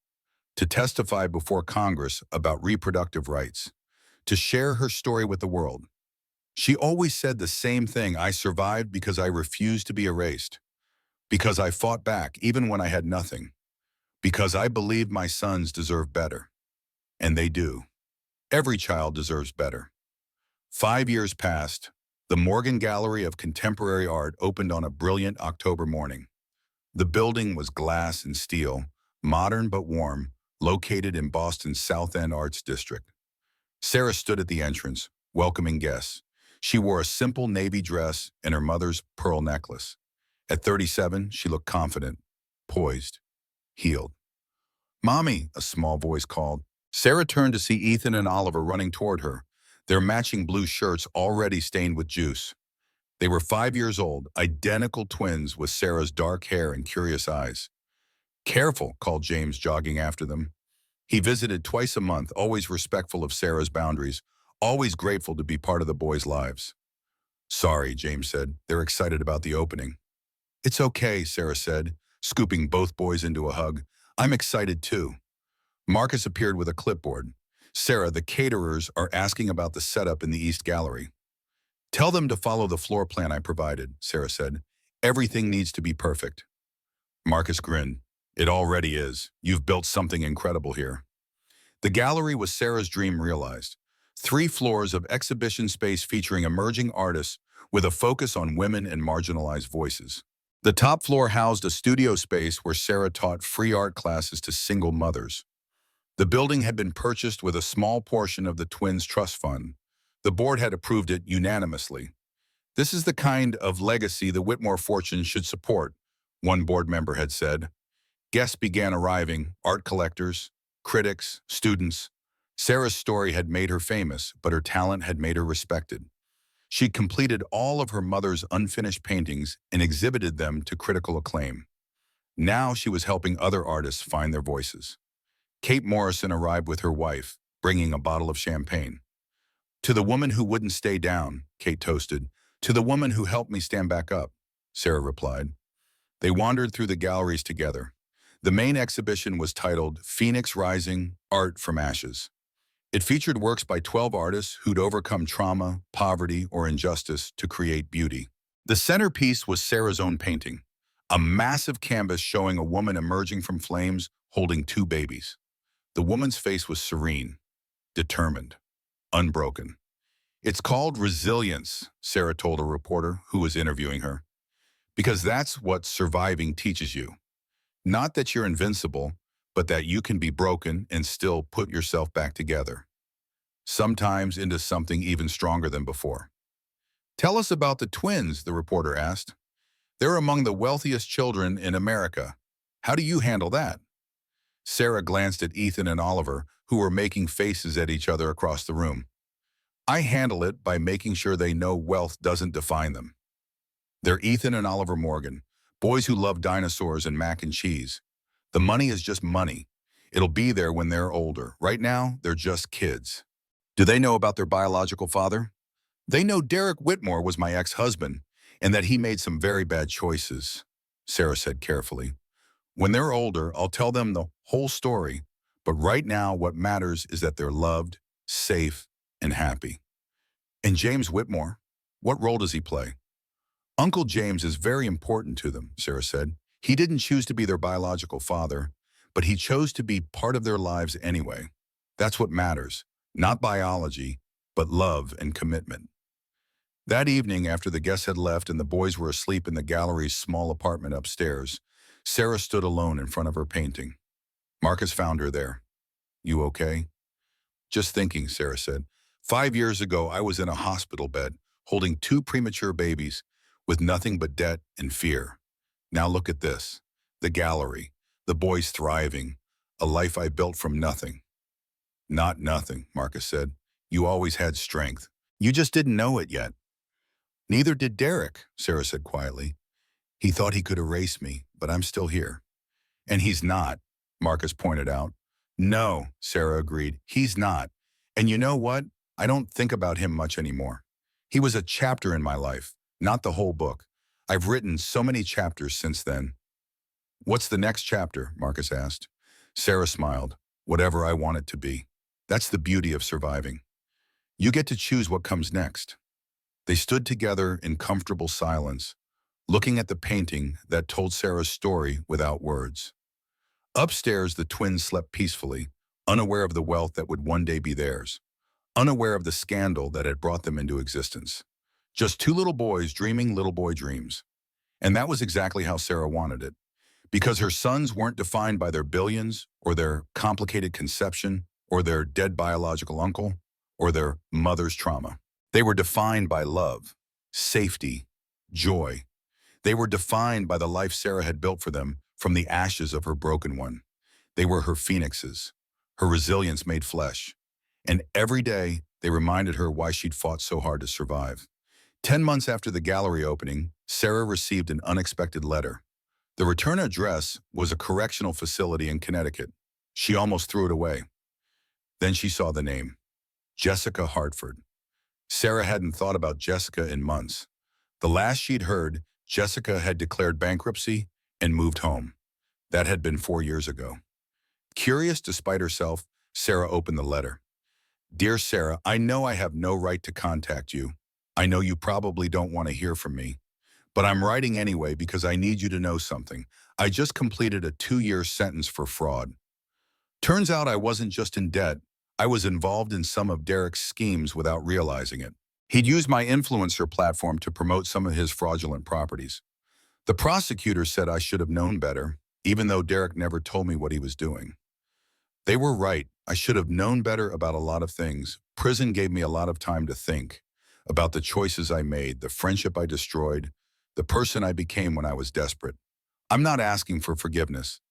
to testify before Congress about reproductive rights, to share her story with the world. She always said the same thing: I survived because I refused to be erased, because I fought back even when I had nothing, because I believed my sons deserve better. And they do. Every child deserves better. 5 years passed. The Morgan Gallery of Contemporary Art opened on a brilliant October morning. The building was glass and steel, modern but warm, located in Boston's South End Arts District. Sarah stood at the entrance, welcoming guests. She wore a simple navy dress and her mother's pearl necklace. At 37, she looked confident, poised, healed. "Mommy," a small voice called. Sarah turned to see Ethan and Oliver running toward her, their matching blue shirts already stained with juice. They were 5 years old, identical twins with Sarah's dark hair and curious eyes. "Careful," called James, jogging after them. He visited twice a month, always respectful of Sarah's boundaries, always grateful to be part of the boys' lives. "Sorry," James said. "They're excited about the opening." "It's okay," Sarah said, scooping both boys into a hug. "I'm excited too." Marcus appeared with a clipboard. "Sarah, the caterers are asking about the setup in the East Gallery." "Tell them to follow the floor plan I provided," Sarah said. "Everything needs to be perfect." Marcus grinned. "It already is. You've built something incredible here." The gallery was Sarah's dream realized. 3 floors of exhibition space featuring emerging artists with a focus on women and marginalized voices. The top floor housed a studio space where Sarah taught free art classes to single mothers. The building had been purchased with a small portion of the twins' trust fund. The board had approved it unanimously. "This is the kind of legacy the Whitmore fortune should support," one board member had said. Guests began arriving: art collectors, critics, students. Sarah's story had made her famous, but her talent had made her respected. She'd completed all of her mother's unfinished paintings and exhibited them to critical acclaim. Now she was helping other artists find their voices. Kate Morrison arrived with her wife, bringing a bottle of champagne. "To the woman who wouldn't stay down," Kate toasted. "To the woman who helped me stand back up," Sarah replied. They wandered through the galleries together. The main exhibition was titled Phoenix Rising: Art from Ashes. It featured works by 12 artists who'd overcome trauma, poverty, or injustice to create beauty. The centerpiece was Sarah's own painting, a massive canvas showing a woman emerging from flames holding 2 babies. The woman's face was serene, determined, unbroken. "It's called resilience," Sarah told a reporter who was interviewing her, "because that's what surviving teaches you. Not that you're invincible, but that you can be broken and still put yourself back together. Sometimes into something even stronger than before." "Tell us about the twins," the reporter asked. "They're among the wealthiest children in America. How do you handle that?" Sarah glanced at Ethan and Oliver, who were making faces at each other across the room. "I handle it by making sure they know wealth doesn't define them. They're Ethan and Oliver Morgan, boys who love dinosaurs and mac and cheese. The money is just money. It'll be there when they're older. Right now, they're just kids." "Do they know about their biological father?" "They know Derek Whitmore was my ex-husband and that he made some very bad choices," Sarah said carefully. "When they're older, I'll tell them the whole story, but right now what matters is that they're loved, safe, and happy." "And James Whitmore, what role does he play?" "Uncle James is very important to them," Sarah said. "He didn't choose to be their biological father, but he chose to be part of their lives anyway. That's what matters, not biology, but love and commitment." That evening, after the guests had left and the boys were asleep in the gallery's small apartment upstairs, Sarah stood alone in front of her painting. Marcus found her there. "You okay?" "Just thinking," Sarah said. 5 years ago, I was in a hospital bed, holding 2 premature babies, with nothing but debt and fear. Now look at this. The gallery, the boys thriving, a life I built from nothing." "Not nothing," Marcus said. "You always had strength. You just didn't know it yet." "Neither did Derek," Sarah said quietly. "He thought he could erase me, but I'm still here. And he's not, Marcus pointed out. No, Sarah agreed, he's not. And you know what? I don't think about him much anymore. He was a chapter in my life, not the whole book. I've written so many chapters since then. What's the next chapter? Marcus asked. Sarah smiled. Whatever I want it to be. That's the beauty of surviving. You get to choose what comes next. They stood together in comfortable silence, looking at the painting that told Sarah's story without words. Upstairs, the twins slept peacefully, unaware of the wealth that would one day be theirs, unaware of the scandal that had brought them into existence. Just two little boys dreaming little boy dreams. And that was exactly how Sarah wanted it, because her sons weren't defined by their billions or their complicated conception or their dead biological uncle or their mother's trauma. They were defined by love, safety, joy. They were defined by the life Sarah had built for them from the ashes of her broken one. They were her phoenixes, her resilience made flesh. And every day, they reminded her why she'd fought so hard to survive. 10 months after the gallery opening, Sarah received an unexpected letter. The return address was a correctional facility in Connecticut. She almost threw it away. Then she saw the name, Jessica Hartford. Sarah hadn't thought about Jessica in months. The last she'd heard, Jessica had declared bankruptcy and moved home. That had been 4 years ago. Curious despite herself, Sarah opened the letter. Dear Sarah, I know I have no right to contact you. I know you probably don't want to hear from me. But I'm writing anyway because I need you to know something. I just completed a 2-year sentence for fraud. Turns out I wasn't just in debt. I was involved in some of Derek's schemes without realizing it. He'd used my influencer platform to promote some of his fraudulent properties. The prosecutor said I should have known better, even though Derek never told me what he was doing. They were right. I should have known better about a lot of things. Prison gave me a lot of time to think about the choices I made, the friendship I destroyed, the person I became when I was desperate. I'm not asking for forgiveness.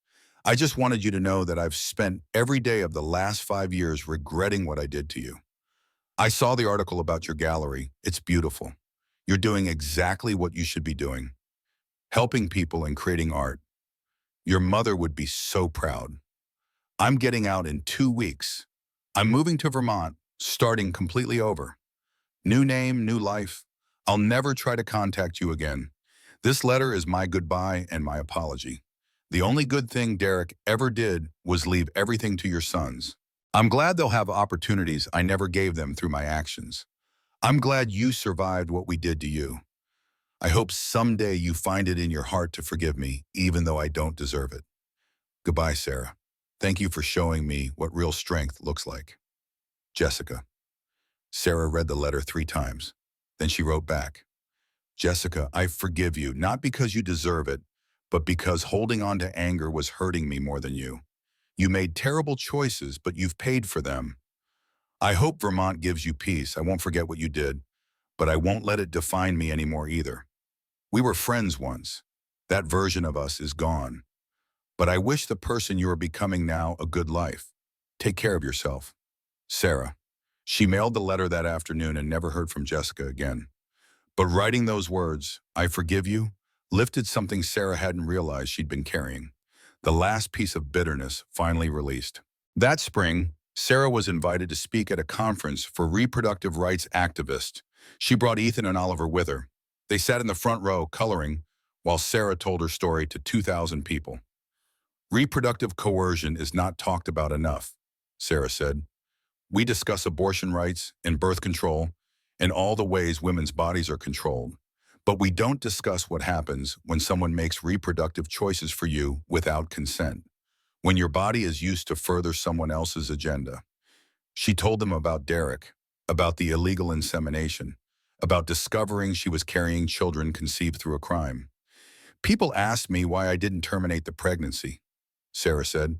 I just wanted you to know that I've spent every day of the last 5 years regretting what I did to you. I saw the article about your gallery. It's beautiful. You're doing exactly what you should be doing, helping people and creating art. Your mother would be so proud. I'm getting out in 2 weeks. I'm moving to Vermont, starting completely over. New name, new life. I'll never try to contact you again. This letter is my goodbye and my apology. The only good thing Derek ever did was leave everything to your sons. I'm glad they'll have opportunities I never gave them through my actions. I'm glad you survived what we did to you. I hope someday you find it in your heart to forgive me, even though I don't deserve it. Goodbye, Sarah. Thank you for showing me what real strength looks like. Jessica. Sarah read the letter 3 times. Then she wrote back, Jessica, I forgive you, not because you deserve it, but because holding on to anger was hurting me more than you. You made terrible choices, but you've paid for them. I hope Vermont gives you peace. I won't forget what you did, but I won't let it define me anymore either. We were friends once. That version of us is gone. But I wish the person you are becoming now a good life. Take care of yourself. Sarah. She mailed the letter that afternoon and never heard from Jessica again. But writing those words, I forgive you, lifted something Sarah hadn't realized she'd been carrying. The last piece of bitterness finally released. That spring, Sarah was invited to speak at a conference for reproductive rights activists. She brought Ethan and Oliver with her. They sat in the front row, coloring, while Sarah told her story to 2,000 people. Reproductive coercion is not talked about enough, Sarah said. We discuss abortion rights and birth control and all the ways women's bodies are controlled. But we don't discuss what happens when someone makes reproductive choices for you without consent, when your body is used to further someone else's agenda. She told them about Derek, about the illegal insemination, about discovering she was carrying children conceived through a crime. People asked me why I didn't terminate the pregnancy, Sarah said.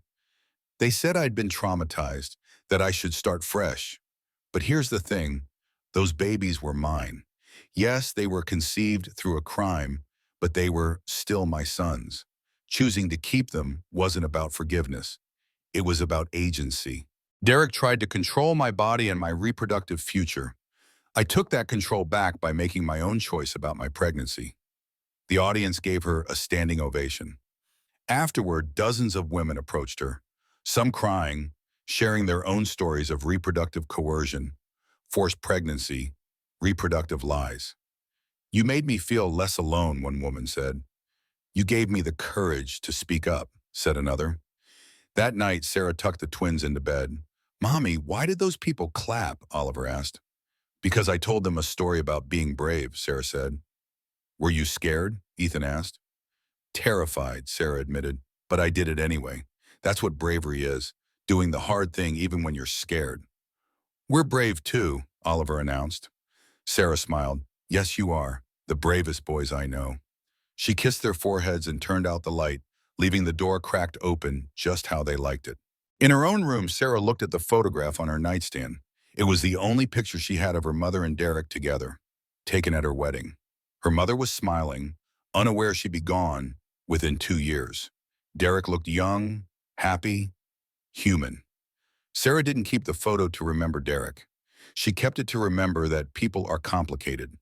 They said I'd been traumatized, that I should start fresh. But here's the thing, those babies were mine. Yes, they were conceived through a crime, but they were still my sons. Choosing to keep them wasn't about forgiveness. It was about agency. Derek tried to control my body and my reproductive future. I took that control back by making my own choice about my pregnancy. The audience gave her a standing ovation. Afterward, dozens of women approached her, some crying, sharing their own stories of reproductive coercion, forced pregnancy, reproductive lies. "You made me feel less alone," one woman said. "You gave me the courage to speak up," said another. That night, Sarah tucked the twins into bed. "Mommy, why did those people clap?" Oliver asked. "Because I told them a story about being brave," Sarah said. "Were you scared?" Ethan asked. "Terrified," Sarah admitted, "but I did it anyway. That's what bravery is, doing the hard thing even when you're scared." "We're brave too," Oliver announced. Sarah smiled. "Yes, you are, the bravest boys I know." She kissed their foreheads and turned out the light, leaving the door cracked open just how they liked it. In her own room, Sarah looked at the photograph on her nightstand. It was the only picture she had of her mother and Derek together, taken at her wedding. Her mother was smiling, unaware she'd be gone within 2 years. Derek looked young, happy, human. Sarah didn't keep the photo to remember Derek. She kept it to remember that people are complicated,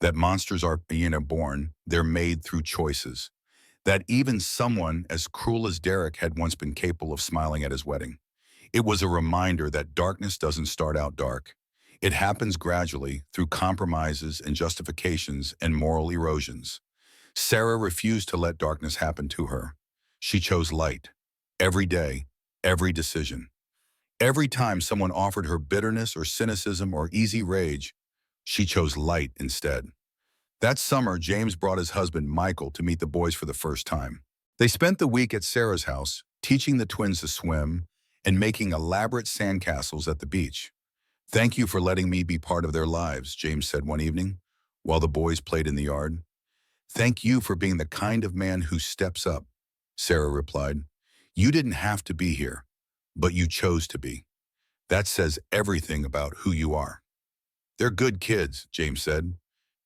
that monsters are born, they're made through choices, that even someone as cruel as Derek had once been capable of smiling at his wedding. It was a reminder that darkness doesn't start out dark. It happens gradually through compromises and justifications and moral erosions. Sarah refused to let darkness happen to her. She chose light. Every day, every decision. Every time someone offered her bitterness or cynicism or easy rage, she chose light instead. That summer, James brought his husband Michael to meet the boys for the first time. They spent the week at Sarah's house, teaching the twins to swim and making elaborate sandcastles at the beach. "Thank you for letting me be part of their lives," James said one evening, while the boys played in the yard. "Thank you for being the kind of man who steps up," Sarah replied. "You didn't have to be here, but you chose to be. That says everything about who you are." "They're good kids," James said.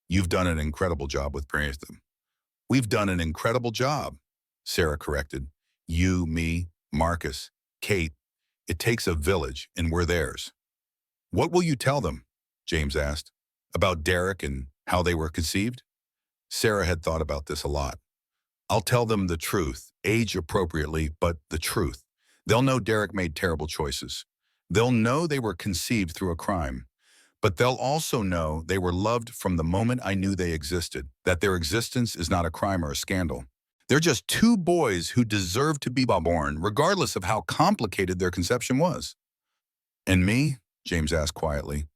"You've done an incredible job with parents them." "We've done an incredible job," Sarah corrected. "You, me, Marcus, Kate. It takes a village, and we're theirs." "What will you tell them?" James asked. "About Derek and how they were conceived?" Sarah had thought about this a lot. "I'll tell them the truth, age appropriately, but the truth. They'll know Derek made terrible choices. They'll know they were conceived through a crime. But they'll also know they were loved from the moment I knew they existed, that their existence is not a crime or a scandal. They're just two boys who deserve to be born, regardless of how complicated their conception was." "And me?" James asked quietly.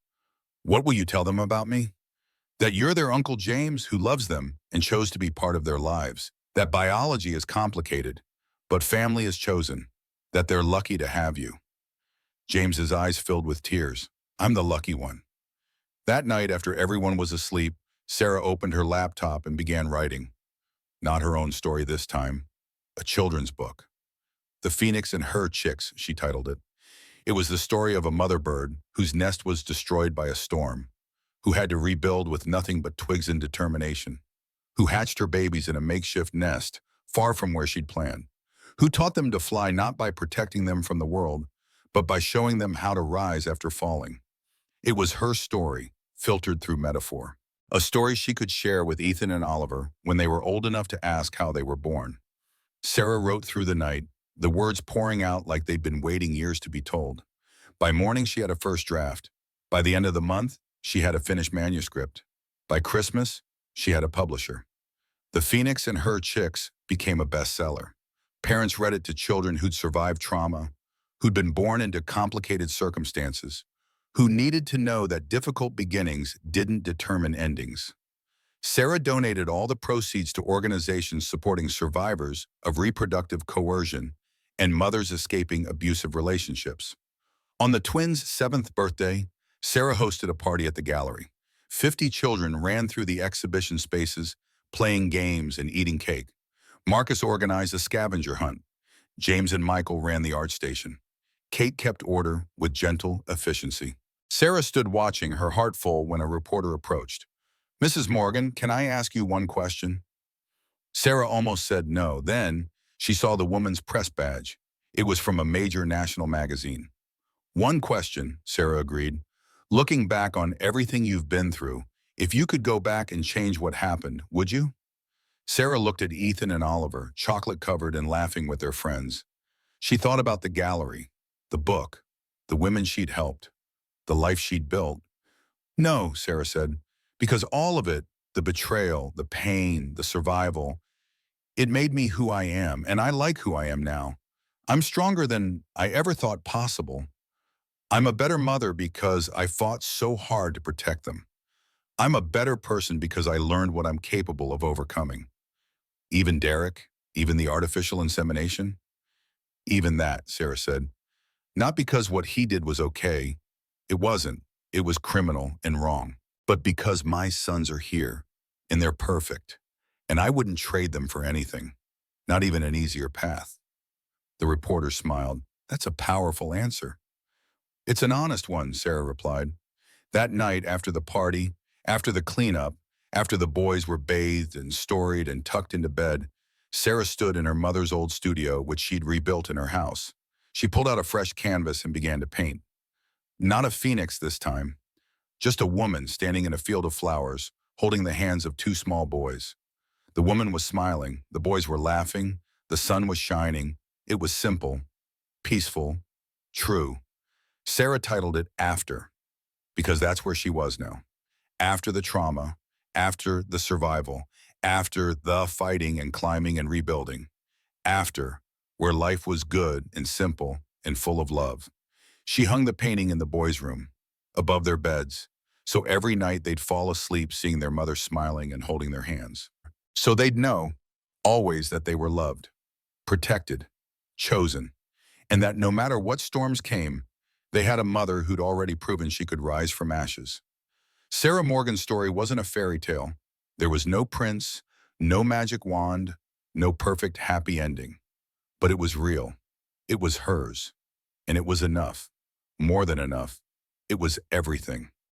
"What will you tell them about me?" "That you're their Uncle James who loves them and chose to be part of their lives. That biology is complicated, but family is chosen. That they're lucky to have you." James's eyes filled with tears. "I'm the lucky one." That night, after everyone was asleep, Sarah opened her laptop and began writing. Not her own story this time. A children's book. "The Phoenix and Her Chicks," she titled it. It was the story of a mother bird whose nest was destroyed by a storm, who had to rebuild with nothing but twigs and determination, who hatched her babies in a makeshift nest far from where she'd planned, who taught them to fly not by protecting them from the world, but by showing them how to rise after falling. It was her story, filtered through metaphor. A story she could share with Ethan and Oliver when they were old enough to ask how they were born. Sarah wrote through the night, the words pouring out like they'd been waiting years to be told. By morning, she had a first draft. By the end of the month, she had a finished manuscript. By Christmas, she had a publisher. The Phoenix and Her Chicks became a bestseller. Parents read it to children who'd survived trauma, who'd been born into complicated circumstances, who needed to know that difficult beginnings didn't determine endings. Sarah donated all the proceeds to organizations supporting survivors of reproductive coercion and mothers escaping abusive relationships. On the twins' 7th birthday, Sarah hosted a party at the gallery. 50 children ran through the exhibition spaces, playing games and eating cake. Marcus organized a scavenger hunt. James and Michael ran the art station. Kate kept order with gentle efficiency. Sarah stood watching, her heart full, when a reporter approached. "Mrs. Morgan, can I ask you one question?" Sarah almost said no. Then she saw the woman's press badge. It was from a major national magazine. "One question," Sarah agreed. "Looking back on everything you've been through, if you could go back and change what happened, would you?" Sarah looked at Ethan and Oliver, chocolate-covered and laughing with their friends. She thought about the gallery, the book, the women she'd helped, the life she'd built. No, Sarah said, because all of it, the betrayal, the pain, the survival, it made me who I am, and I like who I am now. I'm stronger than I ever thought possible. I'm a better mother because I fought so hard to protect them. I'm a better person because I learned what I'm capable of overcoming. Even Derek, even the artificial insemination, even that, Sarah said. Not because what he did was okay. It wasn't. It was criminal and wrong. But because my sons are here, and they're perfect, and I wouldn't trade them for anything, not even an easier path. The reporter smiled. That's a powerful answer. It's an honest one, Sarah replied. That night after the party, after the cleanup, after the boys were bathed and storied and tucked into bed, Sarah stood in her mother's old studio, which she'd rebuilt in her house. She pulled out a fresh canvas and began to paint. Not a phoenix this time, just a woman standing in a field of flowers, holding the hands of two small boys. The woman was smiling, the boys were laughing, the sun was shining. It was simple, peaceful, true. Sarah titled it After, because that's where she was now. After the trauma, after the survival, after the fighting and climbing and rebuilding. After, where life was good and simple and full of love. She hung the painting in the boys' room, above their beds, so every night they'd fall asleep seeing their mother smiling and holding their hands. So they'd know, always, that they were loved, protected, chosen, and that no matter what storms came, they had a mother who'd already proven she could rise from ashes. Sarah Morgan's story wasn't a fairy tale. There was no prince, no magic wand, no perfect happy ending. But it was real. It was hers. And it was enough. More than enough. It was everything.